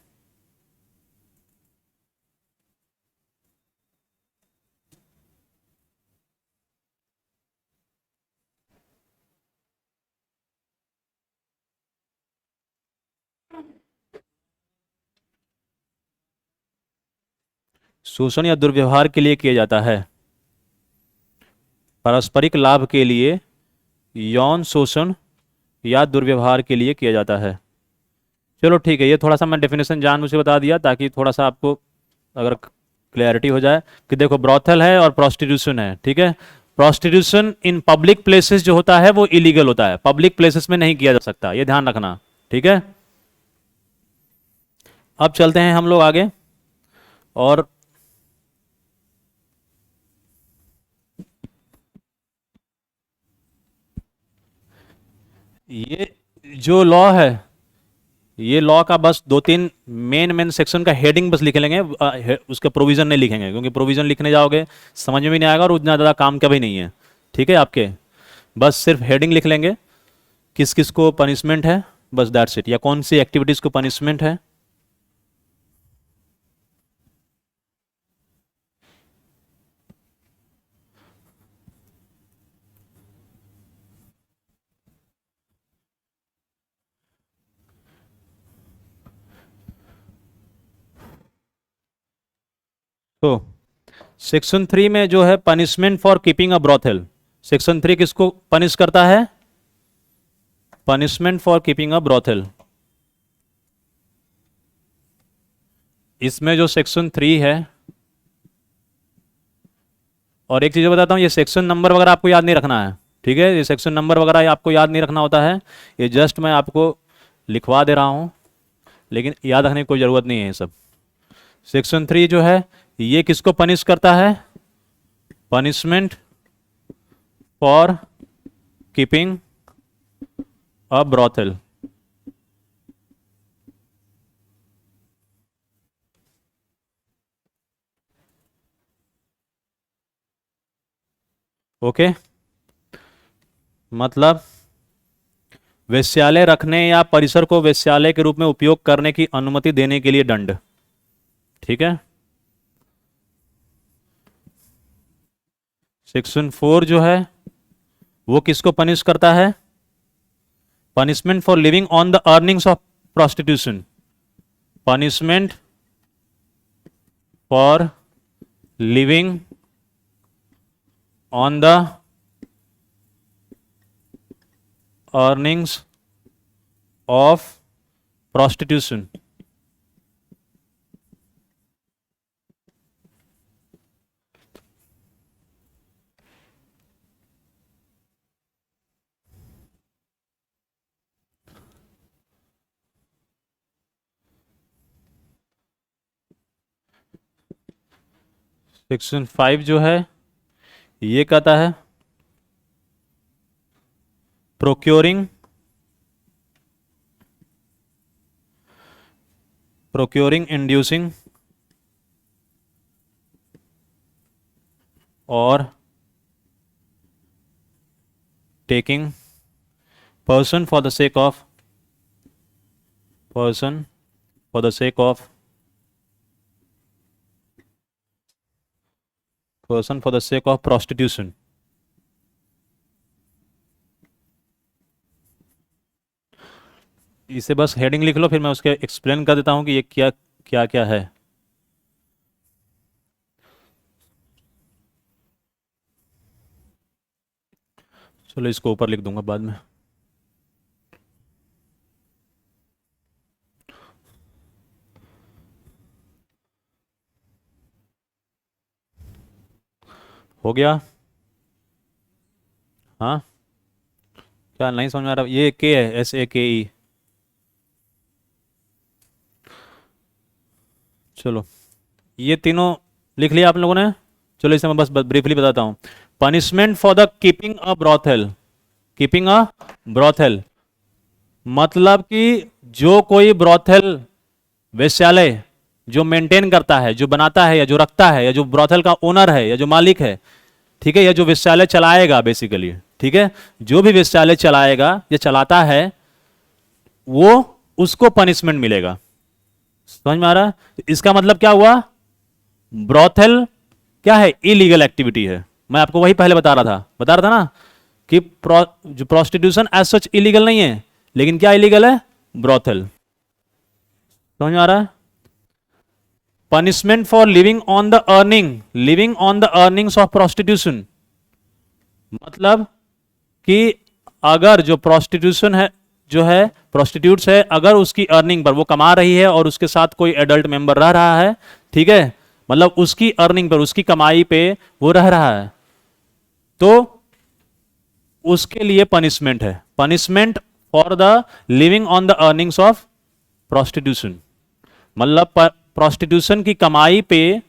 [SPEAKER 1] शोषण या दुर्व्यवहार के लिए किया जाता है, पारस्परिक लाभ के लिए यौन शोषण या दुर्व्यवहार के लिए किया जाता है। चलो ठीक है, ये थोड़ा सा मैं डेफिनेशन जानबूझ के बता दिया ताकि थोड़ा सा आपको अगर क्लैरिटी हो जाए कि देखो ब्रॉथल है और प्रोस्टिट्यूशन है, ठीक है। प्रोस्टिट्यूशन इन पब्लिक प्लेसेस जो होता है वो इलीगल होता है, पब्लिक प्लेसेस में नहीं किया जा सकता, ये ध्यान रखना, ठीक है। अब चलते हैं हम लोग आगे, और ये जो लॉ है, ये लॉ का बस दो तीन मेन सेक्शन का हेडिंग बस लिख लेंगे, उसका प्रोविजन नहीं लिखेंगे, क्योंकि प्रोविजन लिखने जाओगे समझ में भी नहीं आएगा और उतना ज़्यादा काम का भी नहीं है, ठीक है आपके। बस सिर्फ हेडिंग लिख लेंगे, किस किस को पनिशमेंट है, बस दैट्स इट, या कौन सी एक्टिविटीज को पनिशमेंट है। तो सेक्शन 3 में जो है punishment for keeping a brothel, section 3 किसको पनिश करता है? Punishment for keeping a brothel. इसमें जो सेक्शन 3 है, और एक चीज बताता हूं, ये सेक्शन नंबर वगैरह आपको याद नहीं रखना है, ठीक है। ये सेक्शन नंबर वगैरह आपको याद नहीं रखना होता है, ये जस्ट मैं आपको लिखवा दे रहा हूं, लेकिन याद रखने की कोई जरूरत नहीं है ये सब। सेक्शन 3 जो है ये किसको पनिश करता है? Punishment for keeping a brothel. Okay, मतलब वेश्यालय रखने या परिसर को वेश्यालय के रूप में उपयोग करने की अनुमति देने के लिए दंड, ठीक है। सेक्शन 4 जो है वो किसको पनिश करता है? Punishment for living on the earnings of prostitution. Punishment for living on the earnings of prostitution. Section 5 जो है ये कहता है प्रोक्योरिंग इंड्यूसिंग और taking person for the sake of prostitution। इसे बस हेडिंग लिख लो, फिर मैं उसके एक्सप्लेन कर देता हूँ कि ये क्या क्या क्या है। चलो इसको ऊपर लिख दूंगा बाद में। हो गया। हाँ, क्या नहीं समझ में आ रहा? ये के है, SAKE। चलो ये तीनों लिख लिया आप लोगों ने। चलो इसे मैं बस ब्रीफली बताता हूँ। Punishment for the keeping a brothel. Keeping a brothel मतलब कि जो कोई ब्रॉथेल, वेश्यालय जो मेंटेन करता है, जो बनाता है या जो रखता है, या जो ब्रॉथेल का ओनर है या जो मालिक है, ठीक है, या जो वेश्यालय चलाएगा बेसिकली, ठीक है, जो भी वेश्यालय चलाएगा या चलाता है वो, उसको पनिशमेंट मिलेगा। समझ में आ रहा है? इसका मतलब क्या हुआ? ब्रॉथेल क्या है? इलीगल एक्टिविटी है। मैं आपको वही पहले बता रहा था ना कि जो प्रोस्टिट्यूशन एज सच इलीगल नहीं है, लेकिन क्या इलीगल है? ब्रॉथेल। समझ में आ रहा है? Punishment for living on the earnings of prostitution मतलब कि अगर जो प्रोस्टिट्यूशन है, जो है प्रोस्टिट्यूट्स है, अगर उसकी अर्निंग पर वो कमा रही है और उसके साथ कोई एडल्ट मेंबर रह रहा है, ठीक है, मतलब उसकी अर्निंग पर, उसकी कमाई पे वो रह रहा है, तो उसके लिए पनिशमेंट है। Punishment for the living on the earnings of prostitution मतलब प्रोस्टिट्यूशन की कमाई पे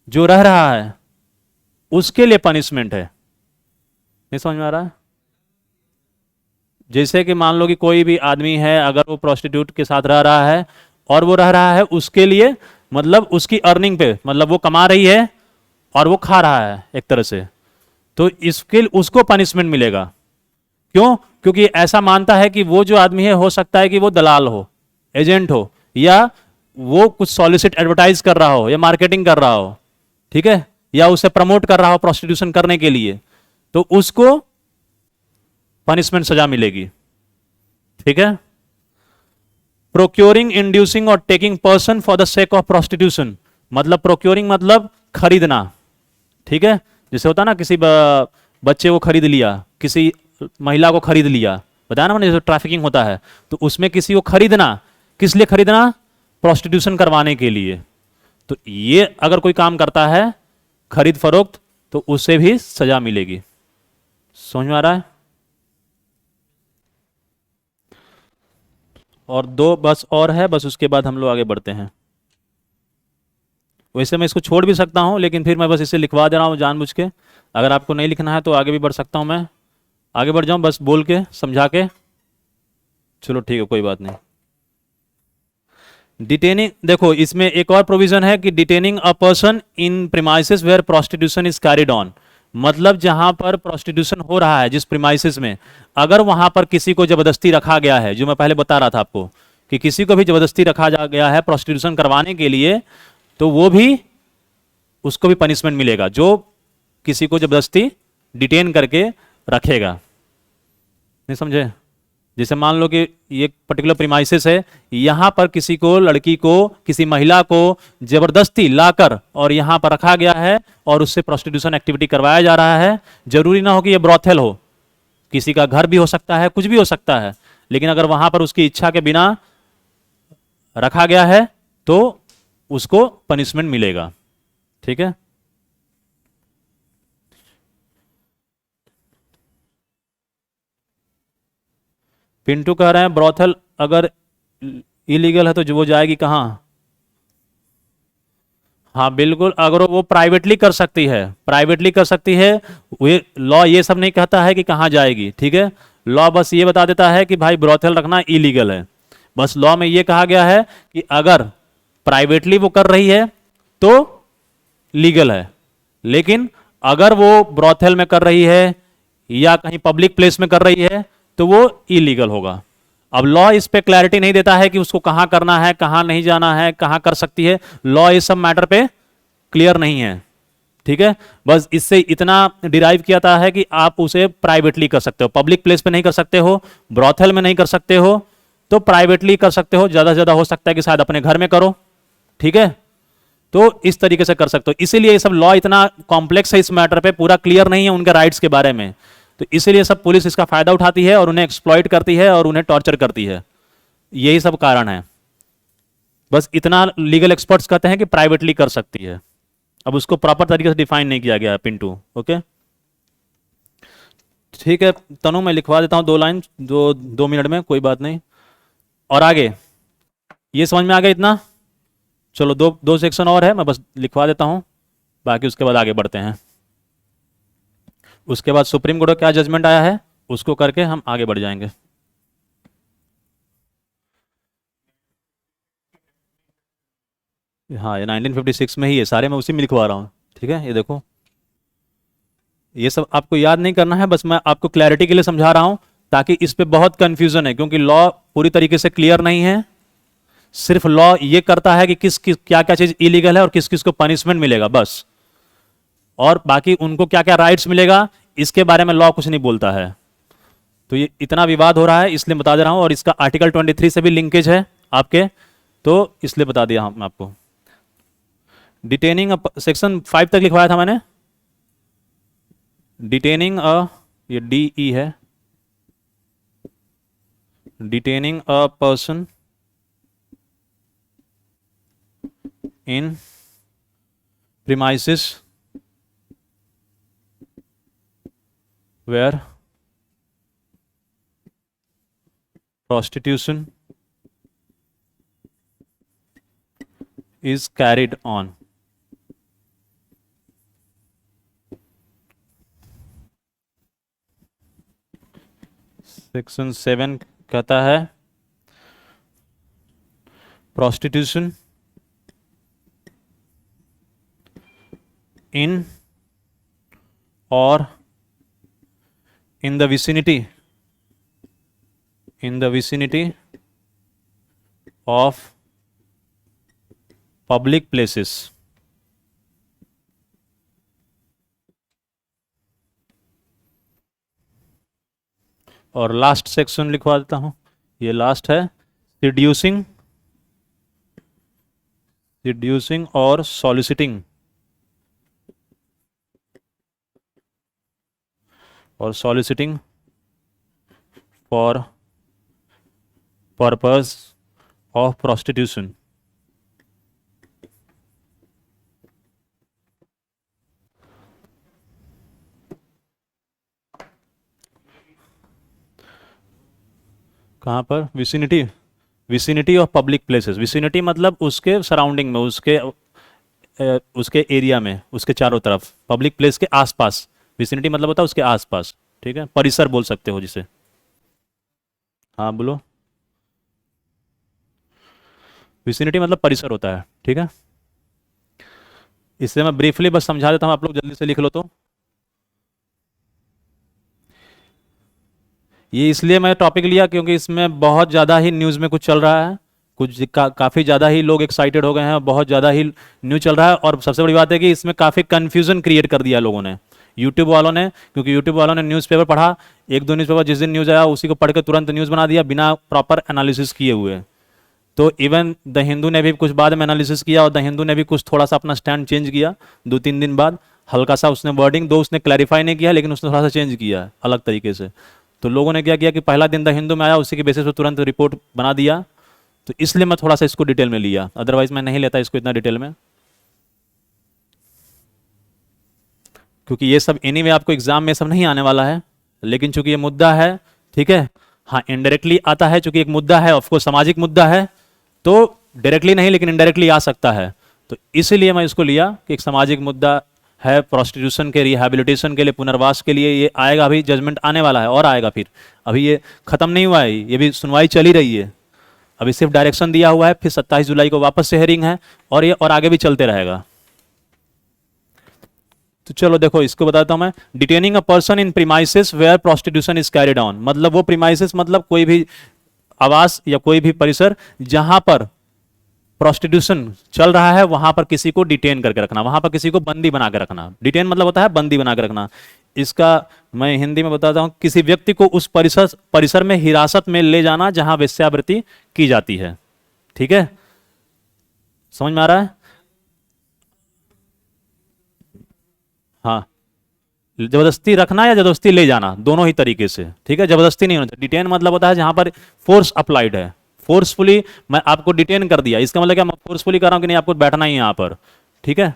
[SPEAKER 1] जो रह रहा है उसके लिए पनिशमेंट है। नहीं समझ में आ रहा है? जैसे कि मान लो कि कोई भी आदमी है, अगर वो प्रोस्टिट्यूट के साथ रह रहा है और वो रह रहा है उसके लिए, मतलब उसकी अर्निंग पे, मतलब वो कमा रही है और वो खा रहा है एक तरह से, तो इसके उसको पनिशमेंट मिलेगा। क्यों? क्योंकि ऐसा मानता है कि वो जो आदमी है, हो सकता है कि वो दलाल हो, एजेंट हो, या वो कुछ सॉलिसिट एडवर्टाइज कर रहा हो या मार्केटिंग कर रहा हो, ठीक है, या उसे प्रमोट कर रहा हो प्रोस्टिट्यूशन करने के लिए, तो उसको पनिशमेंट, सजा मिलेगी। ठीक है? प्रोक्योरिंग, इंड्यूसिंग और taking person for the sake of prostitution मतलब प्रोक्योरिंग मतलब खरीदना, ठीक है, जैसे होता ना किसी बच्चे को खरीद लिया, किसी महिला को खरीद लिया, बताया ना मैंने, जैसे ट्रैफिकिंग होता है, तो उसमें किसी को खरीदना, किस लिए खरीदना? प्रोस्टिट्यूशन करवाने के लिए। तो ये अगर कोई काम करता है खरीद फरोख्त, तो उससे भी सजा मिलेगी। समझ में आ रहा है? और दो बस और है, बस उसके बाद हम लोग आगे बढ़ते हैं। वैसे मैं इसको छोड़ भी सकता हूं, लेकिन फिर मैं बस इसे लिखवा दे रहा हूं जानबूझ के। अगर आपको नहीं लिखना है तो आगे भी बढ़ सकता हूं, मैं आगे बढ़ जाऊं बस बोल के, समझा के। चलो ठीक है, कोई बात नहीं। डिटेनिंग, देखो इसमें एक और प्रोविजन है कि detaining a person in premises where prostitution is carried on मतलब जहां पर प्रोस्टिट्यूशन हो रहा है, जिस प्रीमाइसेस में, अगर वहां पर किसी को जबरदस्ती रखा गया है, जो मैं पहले बता रहा था आपको कि किसी को भी जबरदस्ती रखा जा गया है प्रोस्टिट्यूशन करवाने के लिए, तो वो भी, उसको भी पनिशमेंट मिलेगा, जो किसी को जबरदस्ती डिटेन करके रखेगा। नहीं समझे? जैसे मान लो कि ये पर्टिकुलर प्रीमाइसेस है, यहां पर किसी को, लड़की को, किसी महिला को जबरदस्ती लाकर और यहां पर रखा गया है और उससे प्रोस्टिट्यूशन एक्टिविटी करवाया जा रहा है। जरूरी ना हो कि ये ब्रॉथेल हो, किसी का घर भी हो सकता है, कुछ भी हो सकता है, लेकिन अगर वहां पर उसकी इच्छा के बिना रखा गया है तो उसको पनिशमेंट मिलेगा। ठीक है? पिंटू कह रहे हैं ब्रॉथल अगर इलीगल है तो जो वो जाएगी कहाँ? हाँ बिल्कुल, अगर वो प्राइवेटली कर सकती है, प्राइवेटली कर सकती है। ये लॉ ये सब नहीं कहता है कि कहाँ जाएगी, ठीक है, लॉ बस ये बता देता है कि भाई ब्रॉथल रखना इलीगल है। बस लॉ में ये कहा गया है कि अगर प्राइवेटली वो कर रही है तो लीगल है, लेकिन अगर वो ब्रॉथल में कर रही है या कहीं पब्लिक प्लेस में कर रही है तो वो इलीगल होगा। अब लॉ इस पे क्लैरिटी नहीं देता है कि उसको कहां करना है, कहां नहीं जाना है, कहां कर सकती है, लॉ इस सब मैटर पे क्लियर नहीं है। ठीक है? बस इससे इतना डिराइव किया जाता है कि आप उसे प्राइवेटली कर सकते हो, पब्लिक प्लेस पे नहीं कर सकते हो, ब्रॉथल में नहीं कर सकते हो, तो प्राइवेटली कर सकते हो, ज़्यादा से ज़्यादा हो सकता है कि शायद अपने घर में करो, ठीक है। तो इस तरीके से कर सकते हो। इसीलिए ये सब लॉ इतना कॉम्प्लेक्स है, इस मैटर पे पूरा क्लियर नहीं है उनके राइट्स के बारे में, तो इसीलिए सब पुलिस इसका फायदा उठाती है और उन्हें एक्सप्लॉइट करती है और उन्हें टॉर्चर करती है, यही सब कारण है। बस इतना लीगल एक्सपर्ट्स कहते हैं कि प्राइवेटली कर सकती है, अब उसको प्रॉपर तरीके से डिफाइन नहीं किया गया है पिंटू। ओके ठीक है तनु, मैं लिखवा देता हूँ 2 लाइन, 2 मिनट में, कोई बात नहीं। और आगे ये समझ में आ गया इतना? चलो दो दो सेक्शन और है, मैं बस लिखवा देता हूँ, बाकी उसके बाद आगे बढ़ते हैं। उसके बाद सुप्रीम कोर्ट का क्या जजमेंट आया है उसको करके हम आगे बढ़ जाएंगे। हाँ ये 1956 में ही है, सारे मैं उसी में लिखवा रहा हूँ, ठीक है। ये देखो, ये सब आपको याद नहीं करना है, बस मैं आपको क्लैरिटी के लिए समझा रहा हूँ, ताकि इस पे बहुत कंफ्यूजन है, क्योंकि लॉ पूरी तरीके से क्लियर नहीं है। सिर्फ लॉ ये करता है कि किस किस क्या क्या चीज इलीगल है और किस किस को पनिशमेंट मिलेगा बस, और बाकी उनको क्या क्या राइट्स मिलेगा इसके बारे में लॉ कुछ नहीं बोलता है। तो ये इतना विवाद हो रहा है इसलिए बता दे रहा हूं, और इसका आर्टिकल 23 से भी लिंकेज है आपके, तो इसलिए बता दिया हम आपको। डिटेनिंग सेक्शन 5 तक लिखवाया था मैंने। डिटेनिंग ये डी ई है, detaining a person in premises where prostitution is carried on। Section 7 कहता है prostitution in or in the vicinity of public places। और लास्ट सेक्शन लिखवा देता हूं, ये लास्ट है, रिड्यूसिंग और soliciting for purpose of prostitution. कहाँ पर? Vicinity of public places. Vicinity मतलब उसके सराउंडिंग में, उसके एरिया में, उसके चारों तरफ, पब्लिक प्लेस के आसपास। विसिनिटी मतलब होता है उसके आसपास, ठीक है, परिसर बोल सकते हो जिसे। हाँ बोलो। विसिनिटी मतलब परिसर होता है, ठीक है। इससे मैं ब्रीफली बस समझा देता हूँ, आप लोग जल्दी से लिख लो। तो ये इसलिए मैं टॉपिक लिया क्योंकि इसमें बहुत ज़्यादा ही न्यूज़ में कुछ चल रहा है, कुछ काफ़ी ज़्यादा ही लोग एक्साइटेड हो गए हैं, बहुत ज़्यादा ही न्यूज़ चल रहा है। और सबसे बड़ी बात है कि इसमें काफ़ी कन्फ्यूज़न क्रिएट कर दिया लोगों ने, यूट्यूब वालों ने, क्योंकि यूट्यूब वालों ने न्यूज़पेपर पढ़ा, 1-2 न्यूज़पेपर जिस दिन न्यूज़ आया उसी को पढ़ के तुरंत न्यूज़ बना दिया बिना प्रॉपर एनालिसिस किए हुए। तो इवन द हिंदू ने भी कुछ बाद में एनालिसिस किया, और द हिंदू ने भी कुछ थोड़ा सा अपना स्टैंड चेंज किया 2-3 दिन बाद, हल्का सा उसने वर्डिंग, दो उसने क्लैरिफाई नहीं किया लेकिन उसने थोड़ा सा चेंज किया अलग तरीके से। तो लोगों ने क्या किया कि पहला दिन द हिंदू में आया, उसी के बेसिस पे तुरंत रिपोर्ट बना दिया। तो इसलिए मैं थोड़ा सा इसको डिटेल में लिया, अदरवाइज मैं नहीं लेता इसको इतना डिटेल में, क्योंकि ये सब एनीवे आपको एग्जाम में सब नहीं आने वाला है। लेकिन चूंकि ये मुद्दा है, ठीक है, हाँ इनडायरेक्टली आता है, चूंकि एक मुद्दा है, ऑफकोर्स सामाजिक मुद्दा है, तो डायरेक्टली नहीं लेकिन इनडायरेक्टली आ सकता है। तो इसीलिए मैं इसको लिया कि एक सामाजिक मुद्दा है, प्रोस्टिट्यूशन के रिहैबिलिटेशन के लिए, पुनर्वास के लिए ये आएगा, अभी जजमेंट आने वाला है और आएगा फिर, अभी ये खत्म नहीं हुआ है, ये भी सुनवाई चली रही है, अभी सिर्फ डायरेक्शन दिया हुआ है, फिर 27 जुलाई को वापस से हेयरिंग है, और ये और आगे भी चलते रहेगा। तो चलो देखो इसको बताता हूं मैं। Detaining a person in premises where prostitution is carried on, मतलब वो प्रीमाइसेस मतलब कोई भी आवास या कोई भी परिसर जहां पर प्रोस्टिट्यूशन चल रहा है, वहां पर किसी को डिटेन करके रखना, वहां पर किसी को बंदी बना के रखना। डिटेन मतलब होता है बंदी बना के रखना। इसका मैं हिंदी में बताता हूं, किसी व्यक्ति को उस परिसर परिसर में हिरासत में ले जाना जहां वेश्यावृत्ति की जाती है। ठीक है, समझ में आ रहा है? हाँ, जबरदस्ती रखना या जबरदस्ती ले जाना, दोनों ही तरीके से। ठीक है, जबरदस्ती नहीं होना चाहिए। डिटेन मतलब होता है जहां पर फोर्स अप्लाइड है, फोर्सफुली मैं आपको डिटेन कर दिया, इसका मतलब क्या, मैं फोर्सफुली कर रहा हूं कि नहीं आपको बैठना ही है यहां पर। ठीक है,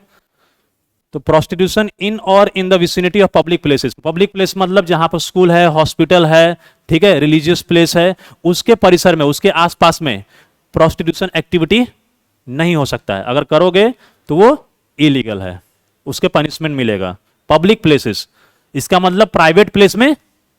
[SPEAKER 1] तो प्रोस्टिट्यूशन इन और in the vicinity of public places, public place मतलब जहां पर स्कूल है, हॉस्पिटल है, ठीक है, रिलीजियस प्लेस है, उसके परिसर में, उसके आसपास में प्रोस्टिट्यूशन एक्टिविटी नहीं हो सकता है। अगर करोगे तो वो इलीगल है, उसके पनिशमेंट मिलेगा। पब्लिक प्लेसेस इसका मतलब प्राइवेट प्लेस में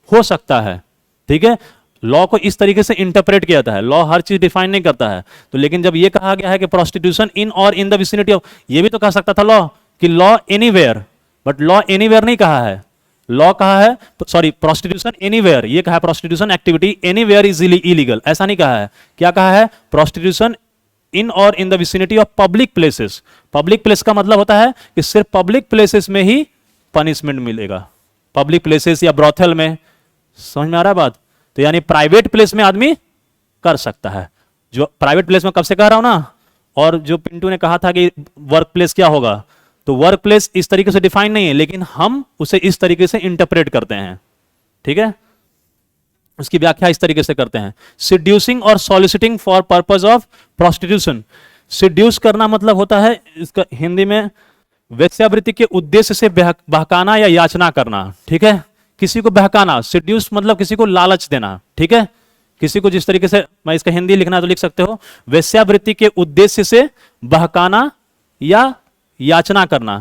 [SPEAKER 1] हो सकता है। ठीक है, लॉ को इस तरीके से इंटरप्रेट किया जाता है, लॉ हर चीज डिफाइन नहीं करता है। तो लेकिन जब ये कहा गया है कि प्रोस्टिट्यूशन इन और इन द विसिनिटी ऑफ, ये भी तो कह सकता था लॉ कि law anywhere, but law anywhere नहीं कहा है, लॉ कहा है, सॉरी, प्रोस्टिट्यूशन एनीवेयर, ये कहा है prostitution activity anywhere is illegal, ऐसा नहीं कहा है। क्या कहा है? प्रोस्टिट्यूशन इन और in the vicinity of public places. Public place का मतलब होता है कि सिर्फ पब्लिक प्लेसेस में ही पनिशमेंट मिलेगा, पब्लिक प्लेसेस या ब्रॉथल में। समझ में आ रहा है बात? तो यानी प्राइवेट प्लेस में आदमी कर सकता है, जो प्राइवेट प्लेस में कब से कह रहा हूं ना। और जो पिंटू ने कहा था कि वर्क प्लेस क्या होगा, तो वर्क प्लेस इस तरीके से डिफाइन नहीं है, लेकिन हम उसे इस तरीके से इंटरप्रेट करते हैं। ठीक है, उसकी व्याख्या इस तरीके से करते हैं, सिड्यूसिंग और soliciting for purpose of prostitution. Seduce करना मतलब होता है इसका हिंदी में वेश्यावृत्ति के उद्देश्य से बहकाना या याचना करना। ठीक है, किसी को बहकाना, सिड्यूस मतलब किसी को लालच देना। ठीक है, किसी को जिस तरीके से, मैं इसका हिंदी लिखना है तो लिख सकते हो, वेश्यावृत्ति के उद्देश्य से बहकाना या याचना करना,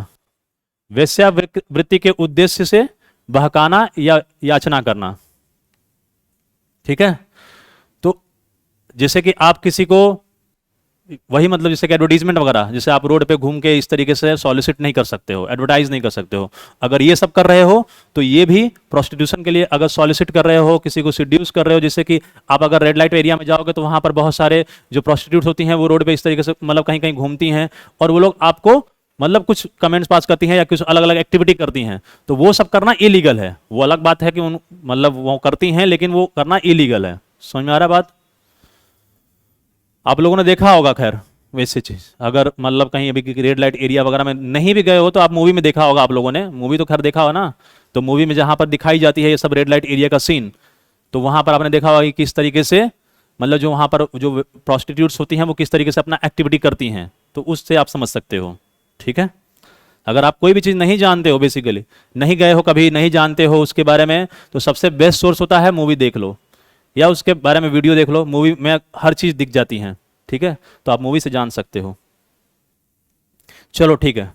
[SPEAKER 1] वेश्यावृत्ति के उद्देश्य से बहकाना या याचना करना। ठीक है, तो जैसे कि आप किसी को, वही मतलब जैसे कि एडवर्टीजमेंट वगैरह, जैसे आप रोड पे घूम के इस तरीके से सॉलिसिट नहीं कर सकते हो, एडवर्टाइज नहीं कर सकते हो। अगर ये सब कर रहे हो तो ये भी प्रोस्टिट्यूशन के लिए, अगर सॉलिसिट कर रहे हो, किसी को सिड्यूस कर रहे हो, जैसे कि आप अगर रेड लाइट एरिया में जाओगे तो वहां पर बहुत सारे जो प्रोस्टिट्यूट होती हैं वो रोड पे इस तरीके से मतलब कहीं कहीं घूमती हैं, और वो लोग आपको मतलब कुछ कमेंट्स पास करती हैं या कुछ अलग अलग एक्टिविटी करती हैं, तो वो सब करना इलीगल है। वो अलग बात है कि उन मतलब वो करती हैं, लेकिन वो करना इलीगल है। समझ में आ रहा है बात? आप लोगों ने देखा होगा, खैर वैसे चीज, अगर मतलब कहीं अभी रेड लाइट एरिया वगैरह में नहीं भी गए हो तो आप मूवी में देखा होगा, आप लोगों ने मूवी तो खैर देखा हो ना, तो मूवी में जहां पर दिखाई जाती है ये सब रेड लाइट एरिया का सीन, तो वहां पर आपने देखा होगा कि किस तरीके से मतलब जो वहां पर जो प्रोस्टिट्यूट्स होती हैं वो किस तरीके से अपना एक्टिविटी करती हैं, तो उससे आप समझ सकते हो। ठीक है, अगर आप कोई भी चीज़ नहीं जानते हो, बेसिकली नहीं गए हो कभी, नहीं जानते हो उसके बारे में, तो सबसे बेस्ट सोर्स होता है मूवी देख लो या उसके बारे में वीडियो देख लो, मूवी में हर चीज़ दिख जाती है। ठीक है, तो आप मूवी से जान सकते हो। चलो ठीक है,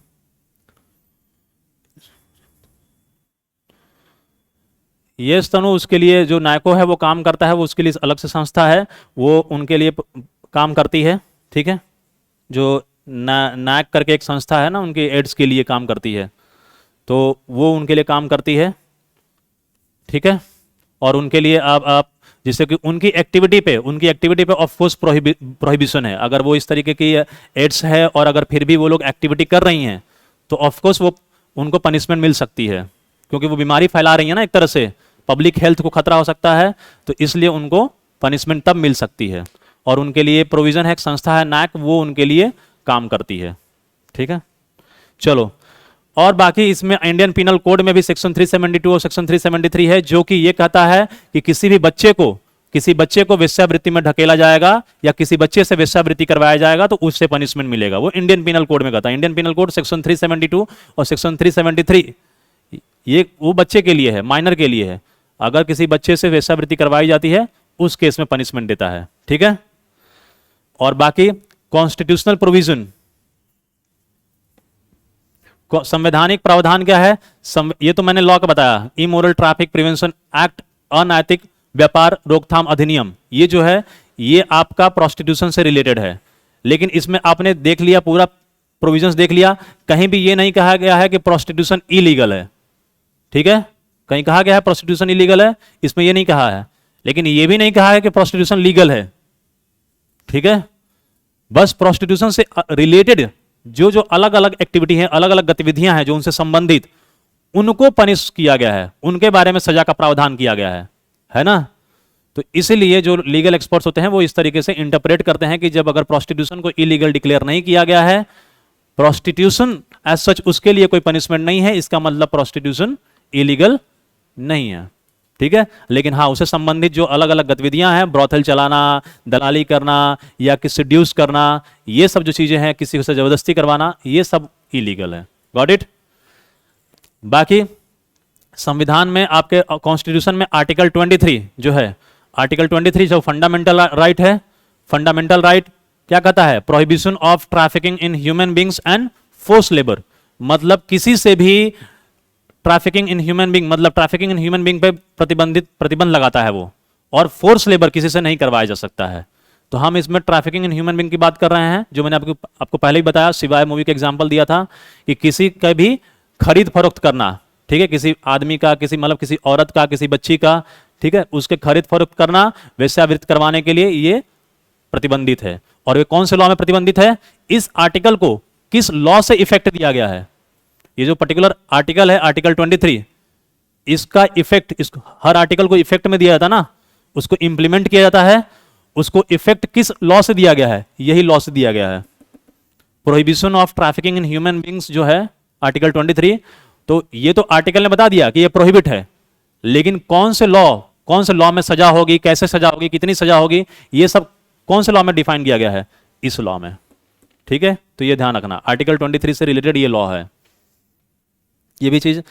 [SPEAKER 1] ये तनु उसके लिए जो नायको है वो काम करता है, वो उसके लिए अलग से संस्था है, वो उनके लिए काम करती है। ठीक है, जो नायक करके एक संस्था है ना, उनके एड्स के लिए काम करती है, तो वो उनके लिए काम करती है। ठीक है, और उनके लिए आप जिससे कि उनकी एक्टिविटी पे ऑफ कोर्स प्रोहिबिशन है। अगर वो इस तरीके की एड्स है और अगर फिर भी वो लोग एक्टिविटी कर रही हैं तो ऑफ कोर्स वो उनको पनिशमेंट मिल सकती है, क्योंकि वो बीमारी फैला रही है ना, एक तरह से पब्लिक हेल्थ को खतरा हो सकता है, तो इसलिए उनको पनिशमेंट तब मिल सकती है। और उनके लिए प्रोविजन है, एक संस्था है नायक, वो उनके लिए काम करती है। ठीक है, चलो, और बाकी इसमें इंडियन पिनल कोड में भी सेक्शन 372 और सेक्शन 373 है, जो कि ये कहता है कि किसी बच्चे को वेश्यावृत्ति में ढकेला जाएगा या किसी बच्चे से वेश्यावृत्ति करवाया जाएगा तो उससे पनिशमेंट मिलेगा। वो इंडियन पिनल कोड में कहता है। इंडियन पिनल कोड सेक्शन 372 और सेक्शन 373 ये वो बच्चे के लिए है, माइनर के लिए है। अगर किसी बच्चे से वेश्यावृत्ति करवाई जाती है उस केस में पनिशमेंट देता है। ठीक है, और बाकी कॉन्स्टिट्यूशनल प्रोविजन, संवैधानिक प्रावधान क्या है, ये तो मैंने लॉ का बताया, इमोरल ट्रैफिक प्रिवेंशन एक्ट, अनैतिक व्यापार रोकथाम अधिनियम, ये जो है ये आपका प्रोस्टिट्यूशन से रिलेटेड है। लेकिन इसमें आपने देख लिया, पूरा प्रोविजंस देख लिया, कहीं भी ये नहीं कहा गया है कि प्रोस्टिट्यूशन इलीगल है। ठीक है, कहीं कहा गया है प्रोस्टिट्यूशन इलीगल है, इसमें ये नहीं कहा है, लेकिन ये भी नहीं कहा है कि प्रोस्टिट्यूशन लीगल है। ठीक है, बस प्रोस्टिट्यूशन से रिलेटेड जो जो अलग अलग एक्टिविटी है, अलग अलग गतिविधियां हैं जो उनसे संबंधित, उनको पनिश किया गया है, उनके बारे में सजा का प्रावधान किया गया है ना। तो इसीलिए जो लीगल एक्सपर्ट्स होते हैं वो इस तरीके से इंटरप्रेट करते हैं कि जब अगर प्रोस्टिट्यूशन को इलीगल डिक्लेयर नहीं किया गया है, प्रोस्टिट्यूशन एज सच उसके लिए कोई पनिशमेंट नहीं है, इसका मतलब प्रोस्टिट्यूशन इलीगल नहीं है, ठीक है। लेकिन हाँ, उससे संबंधित जो अलग अलग गतिविधियां हैं, ब्रॉथल चलाना, दलाली करना या किसी सेड्यूस करना, ये सब जो चीजें हैं, किसी से जबरदस्ती करवाना, ये सब इलीगल है। Got it. बाकी संविधान में आपके कॉन्स्टिट्यूशन में आर्टिकल 23 जो है, आर्टिकल 23 जो फंडामेंटल राइट है, फंडामेंटल राइट क्या कहता है? Prohibition of trafficking in human beings and force labour. मतलब किसी से भी ट्रैफिकिंग इन ह्यूमन बींग, मतलब ट्रैफिकिंग इन ह्यूमन बींग पे प्रतिबंध लगाता है वो, और फोर्स लेबर किसी से नहीं करवाया जा सकता है। तो हम इसमें ट्रैफिकिंग इन ह्यूमन बींग की बात कर रहे हैं, जो मैंने आपको पहले ही बताया, सिवाय मूवी के एग्जांपल दिया था कि किसी का भी खरीद फरोख्त करना, ठीक है, किसी आदमी का, किसी मतलब किसी औरत का, किसी बच्ची का, ठीक है, उसके खरीद फरोख्त करना, वेश्यावृत्ति करवाने के लिए ये प्रतिबंधित है। और ये कौन से लॉ में प्रतिबंधित है? इस आर्टिकल को किस लॉ से इफेक्ट दिया गया है? ये जो पर्टिकुलर आर्टिकल है, आर्टिकल 23, इसका इफेक्ट, इसको हर आर्टिकल को इफेक्ट में दिया जाता ना, उसको इंप्लीमेंट किया जाता है, उसको इफेक्ट किस लॉ से दिया गया है? यही लॉ से दिया गया है, prohibition of trafficking in human beings जो है आर्टिकल 23। तो ये तो आर्टिकल ने बता दिया कि ये प्रोहिबिट है, लेकिन कौन से लॉ में सजा होगी, कैसे सजा होगी, कितनी सजा होगी, ये सब कौन से लॉ में डिफाइन किया गया है? इस लॉ में, ठीक है। तो ये ध्यान रखना, आर्टिकल 23 से रिलेटेड ये लॉ है। ये चीज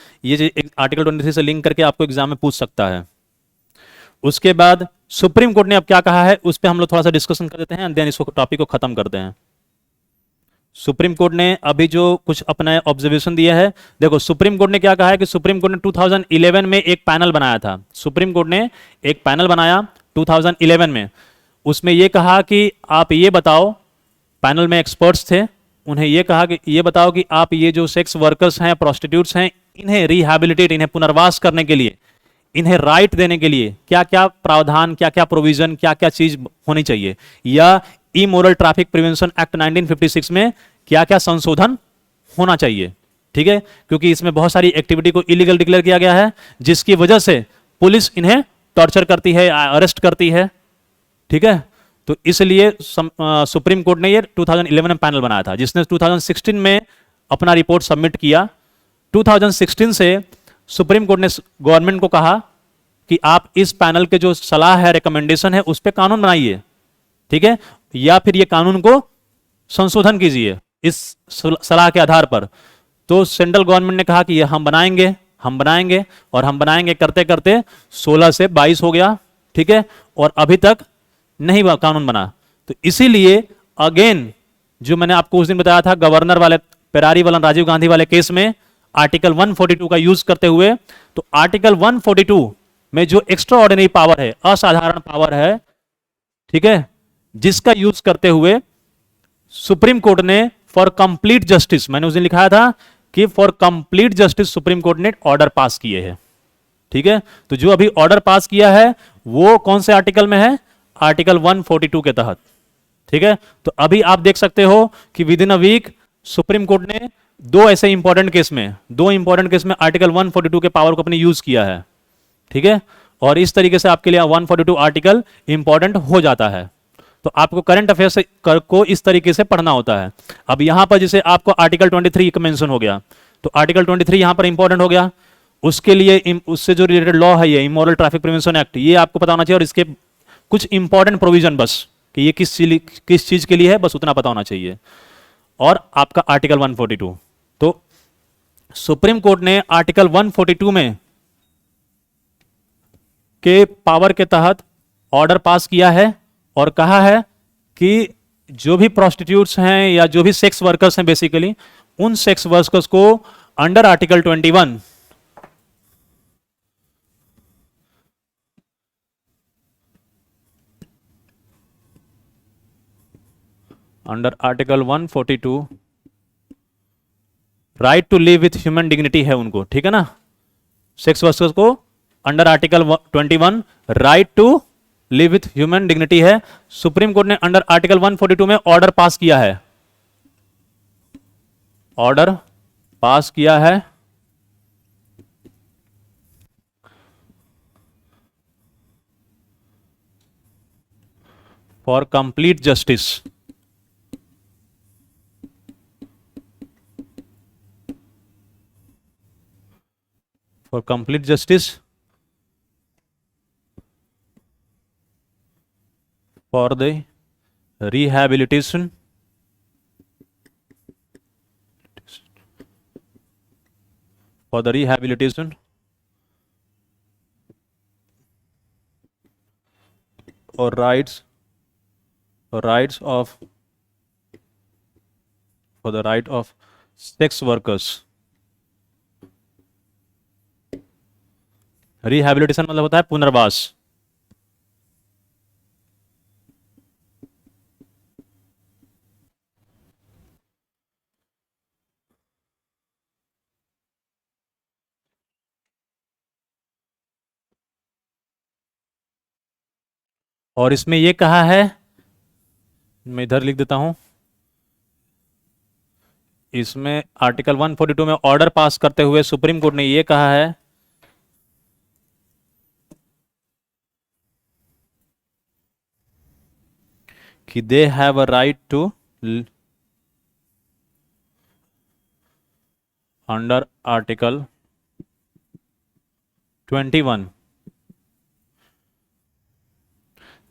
[SPEAKER 1] आर्टिकल 23 से लिंक करके आपको एग्जाम में पूछ सकता है। उसके बाद सुप्रीम कोर्ट ने अब क्या कहा है, उस पर हम लोग थोड़ा सा डिस्कशन कर देते हैं, देन इसको टॉपिक को खत्म करते हैं। सुप्रीम कोर्ट ने अभी जो कुछ अपना ऑब्जर्वेशन दिया है, देखो सुप्रीम कोर्ट ने क्या कहा है कि सुप्रीम कोर्ट ने 2011 में एक पैनल बनाया था। सुप्रीम कोर्ट ने एक पैनल बनाया 2011 में, उसमें यह कहा कि आप ये बताओ, पैनल में एक्सपर्ट्स थे, उन्हें यह कहा कि ये बताओ कि आप ये जो सेक्स वर्कर्स हैं, प्रोस्टिट्यूट्स हैं, इन्हें रिहैबिलिटेट, इन्हें पुनर्वास करने के लिए, इन्हें राइट देने के लिए क्या क्या प्रावधान, क्या क्या प्रोविजन, क्या क्या चीज होनी चाहिए, या इमोरल ट्रैफिक प्रिवेंशन एक्ट 1956 में क्या क्या संशोधन होना चाहिए, ठीक है। क्योंकि इसमें बहुत सारी एक्टिविटी को इलीगल डिक्लेयर किया गया है, जिसकी वजह से पुलिस इन्हें टॉर्चर करती है, अरेस्ट करती है, ठीक है। तो इसलिए सुप्रीम कोर्ट ने ये 2011 में पैनल बनाया था, जिसने 2016 में अपना रिपोर्ट सबमिट किया। 2016 से सुप्रीम कोर्ट ने गवर्नमेंट को कहा कि आप इस पैनल के जो सलाह है, रिकमेंडेशन है, उस पर कानून बनाइए, ठीक है, या फिर ये कानून को संशोधन कीजिए इस सलाह के आधार पर। तो सेंट्रल गवर्नमेंट ने कहा कि ये हम बनाएंगे और हम बनाएंगे, करते करते 16 से 22 हो गया, ठीक है, और अभी तक नहीं कानून बना। तो इसीलिए अगेन जो मैंने आपको उस दिन बताया था गवर्नर वाले, पेरारी वाला, राजीव गांधी वाले केस में आर्टिकल 142 का यूज करते हुए, तो आर्टिकल 142 में जो एक्स्ट्रा ऑर्डिनरी पावर है, असाधारण पावर है, ठीक है, जिसका यूज करते हुए सुप्रीम कोर्ट ने फॉर कंप्लीट जस्टिस, मैंने उस दिन लिखाया था कि for complete justice supreme court ने ऑर्डर पास किए हैं, ठीक है। तो जो अभी ऑर्डर पास किया है वो कौन से आर्टिकल में है? आर्टिकल 142 के तहत, ठीक है। तो अभी आप देख सकते हो कि within a week supreme court ने दो इंपॉर्टेंट केस में आर्टिकल 142 के पावर को अपने यूज किया है, ठीक है। और इस तरीके से आपके लिए 142 आर्टिकल इंपॉर्टेंट हो जाता है। तो आपको करंट अफेयर्स को इस तरीके से पढ़ना होता है। अब यहां पर जैसे आपको आर्टिकल 23 का मेंशन हो गया, तो आर्टिकल 23 यहां पर इंपॉर्टेंट हो गया, उसके लिए उससे जो रिलेटेड लॉ है, ये इमोरल ट्रैफिक प्रिवेंशन एक्ट, ये आपको पता होना चाहिए, और इसके कुछ इंपॉर्टेंट प्रोविजन बस कि ये किस चीज के लिए है, बस उतना पता होना चाहिए। और आपका आर्टिकल 142, तो सुप्रीम कोर्ट ने आर्टिकल 142 में के पावर के तहत ऑर्डर पास किया है और कहा है कि जो भी प्रोस्टिट्यूट्स हैं या जो भी सेक्स वर्कर्स हैं, बेसिकली उन सेक्स वर्कर्स को under article 21 under article 142 right to live with human dignity है उनको, ठीक है ना। सेक्स वर्कर्स को under article 21 right to live with human dignity है। सुप्रीम कोर्ट ने अंडर आर्टिकल 142 में ऑर्डर पास किया है, for complete justice, for complete justice, for the rehabilitation, for the rehabilitation or rights of, for the right of sex workers. Rehabilitation मतलब होता है पुनर्वास। और इसमें ये कहा है, मैं इधर लिख देता हूं, इसमें आर्टिकल 142 में ऑर्डर पास करते हुए सुप्रीम कोर्ट ने ये कहा है कि they have a right to, under article 21,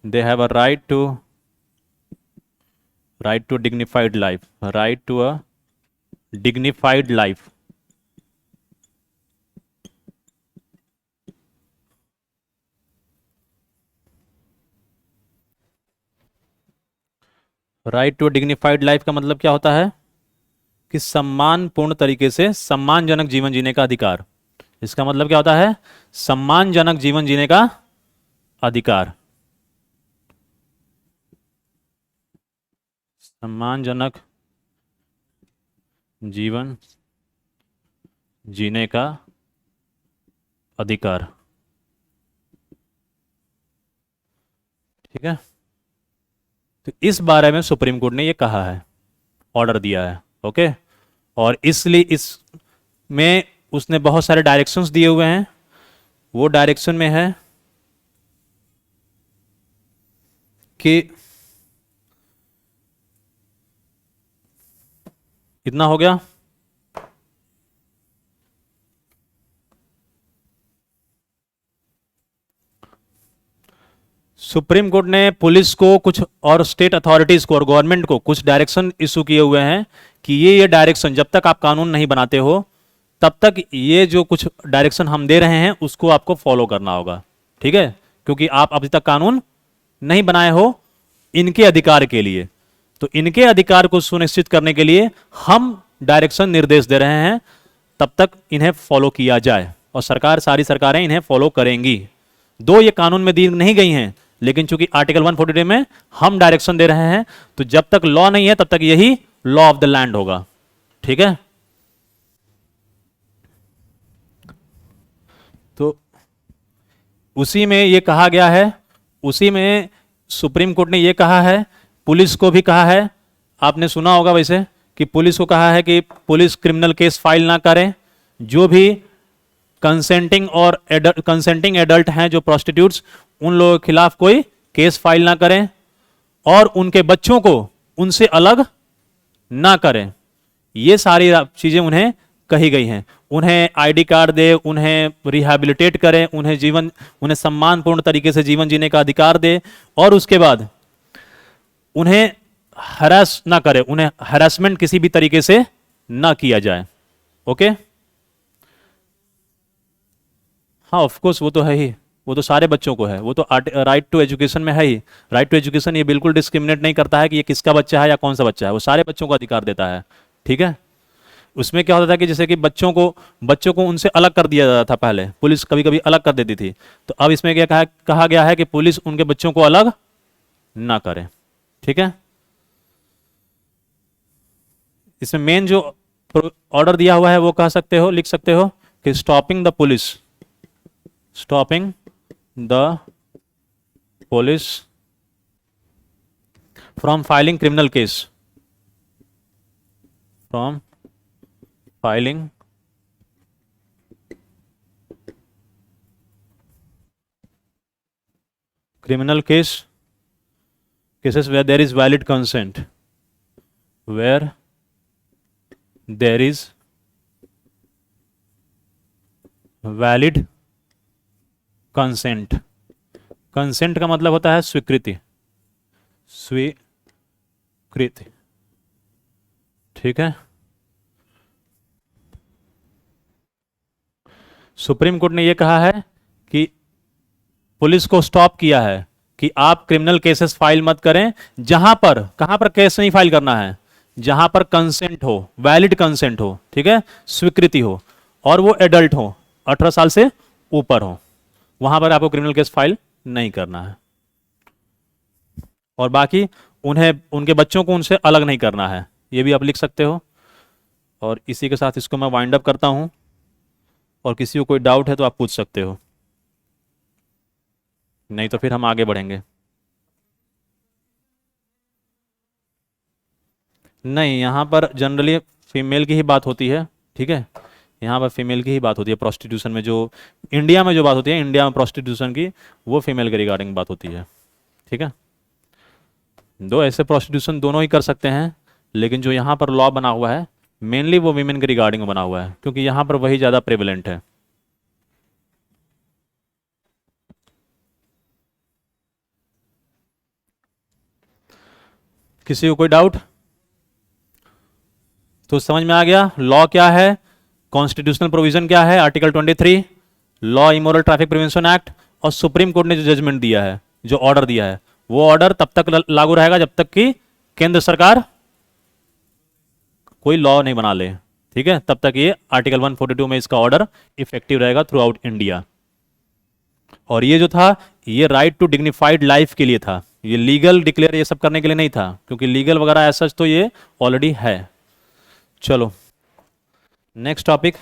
[SPEAKER 1] they have a right to dignified life, right to a dignified life. Right to dignified life का मतलब क्या होता है कि सम्मानपूर्ण तरीके से सम्मानजनक जीवन जीने का अधिकार। इसका मतलब क्या होता है? सम्मानजनक जीवन जीने का अधिकार। सम्मानजनक जीवन जीने का अधिकार। ठीक है, तो इस बारे में सुप्रीम कोर्ट ने ये कहा है, ऑर्डर दिया है। ओके, और इसलिए इस में उसने बहुत सारे डायरेक्शंस दिए हुए हैं। वो डायरेक्शन में है कि इतना हो गया। सुप्रीम कोर्ट ने पुलिस को कुछ और स्टेट अथॉरिटीज को और गवर्नमेंट को कुछ डायरेक्शन इशू किए हुए हैं कि ये डायरेक्शन जब तक आप कानून नहीं बनाते हो तब तक ये जो कुछ डायरेक्शन हम दे रहे हैं उसको आपको फॉलो करना होगा। ठीक है, क्योंकि आप अभी तक कानून नहीं बनाए हो इनके अधिकार के लिए, तो इनके अधिकार को सुनिश्चित करने के लिए हम डायरेक्शन निर्देश दे रहे हैं, तब तक इन्हें फॉलो किया जाए और सारी सरकारें इन्हें फॉलो करेंगी। दो ये कानून में दी नहीं गई हैं, लेकिन चूंकि आर्टिकल 142 में हम डायरेक्शन दे रहे हैं, तो जब तक लॉ नहीं है तब तक यही लॉ ऑफ द लैंड होगा। ठीक है, तो उसी में ये कहा गया है, उसी में सुप्रीम कोर्ट ने ये कहा है, पुलिस को भी कहा है। आपने सुना होगा वैसे कि पुलिस को कहा है कि पुलिस क्रिमिनल केस फाइल ना करें, जो भी कंसेंटिंग एडल्ट हैं जो प्रोस्टिट्यूट्स, उन लोगों के खिलाफ कोई केस फाइल ना करें और उनके बच्चों को उनसे अलग ना करें। ये सारी चीजें उन्हें कही गई हैं। उन्हें आईडी कार्ड दे, उन्हें रिहैबिलिटेट करें, उन्हें सम्मानपूर्ण तरीके से जीवन जीने का अधिकार दे, और उसके बाद उन्हें हरास ना करे, उन्हें हरासमेंट किसी भी तरीके से ना किया जाए। ओके, हाँ ऑफ कोर्स वो तो है ही, वो तो सारे बच्चों को है, वो तो राइट टू एजुकेशन में है ही। राइट टू एजुकेशन ये बिल्कुल डिस्क्रिमिनेट नहीं करता है कि ये किसका बच्चा है या कौन सा बच्चा है, वो सारे बच्चों को अधिकार देता है। ठीक है, उसमें क्या होता था कि जैसे कि बच्चों को उनसे अलग कर दिया जाता था, पहले पुलिस कभी कभी अलग कर देती थी, तो अब इसमें क्या कहा गया है कि पुलिस उनके बच्चों को अलग ना करे। ठीक है, इसमें मेन जो ऑर्डर दिया हुआ है वो कह सकते हो, लिख सकते हो कि stopping the police from filing criminal case, from filing criminal case cases where there is valid consent, where there is valid consent. Consent का मतलब होता है स्वीकृति, स्वीकृति, ठीक है। सुप्रीम कोर्ट ने यह कहा है कि पुलिस को स्टॉप किया है कि आप क्रिमिनल केसेस फाइल मत करें कहां पर केस नहीं फाइल करना है, जहां पर कंसेंट हो, वैलिड कंसेंट हो, ठीक है, स्वीकृति हो, और वो एडल्ट हो, 18 साल से ऊपर हो, वहां पर आपको क्रिमिनल केस फाइल नहीं करना है। और बाकी उन्हें, उनके बच्चों को उनसे अलग नहीं करना है, ये भी आप लिख सकते हो। और इसी के साथ इसको मैं वाइंड अप करता हूं, और किसी को कोई डाउट है तो आप पूछ सकते हो, नहीं तो फिर हम आगे बढ़ेंगे। नहीं, यहाँ पर जनरली फीमेल की ही बात होती है, ठीक है, यहाँ पर फीमेल की ही बात होती है प्रोस्टिट्यूशन में। जो इंडिया में जो बात होती है, इंडिया में प्रोस्टिट्यूशन की, वो फीमेल के रिगार्डिंग बात होती है, ठीक है। दो ऐसे प्रोस्टिट्यूशन दोनों ही कर सकते हैं, लेकिन जो यहाँ पर लॉ बना हुआ है मेनली वो वीमेन के रिगार्डिंग बना हुआ है, क्योंकि यहाँ पर वही ज़्यादा प्रेवलेंट है। किसी को कोई डाउट? तो समझ में आ गया लॉ क्या है, कॉन्स्टिट्यूशनल प्रोविजन क्या है, article 23, law immoral traffic prevention act, और सुप्रीम कोर्ट ने जो जजमेंट दिया है, जो ऑर्डर दिया है, वो ऑर्डर तब तक लागू रहेगा जब तक कि केंद्र सरकार कोई लॉ नहीं बना ले, ठीक है, तब तक ये आर्टिकल 142 में इसका ऑर्डर इफेक्टिव रहेगा थ्रू आउट इंडिया। और ये जो था, ये राइट टू डिग्निफाइड लाइफ के लिए था, ये लीगल डिक्लेयर ये सब करने के लिए नहीं था, क्योंकि लीगल वगैरह ऐसा तो ये ऑलरेडी है। चलो नेक्स्ट टॉपिक।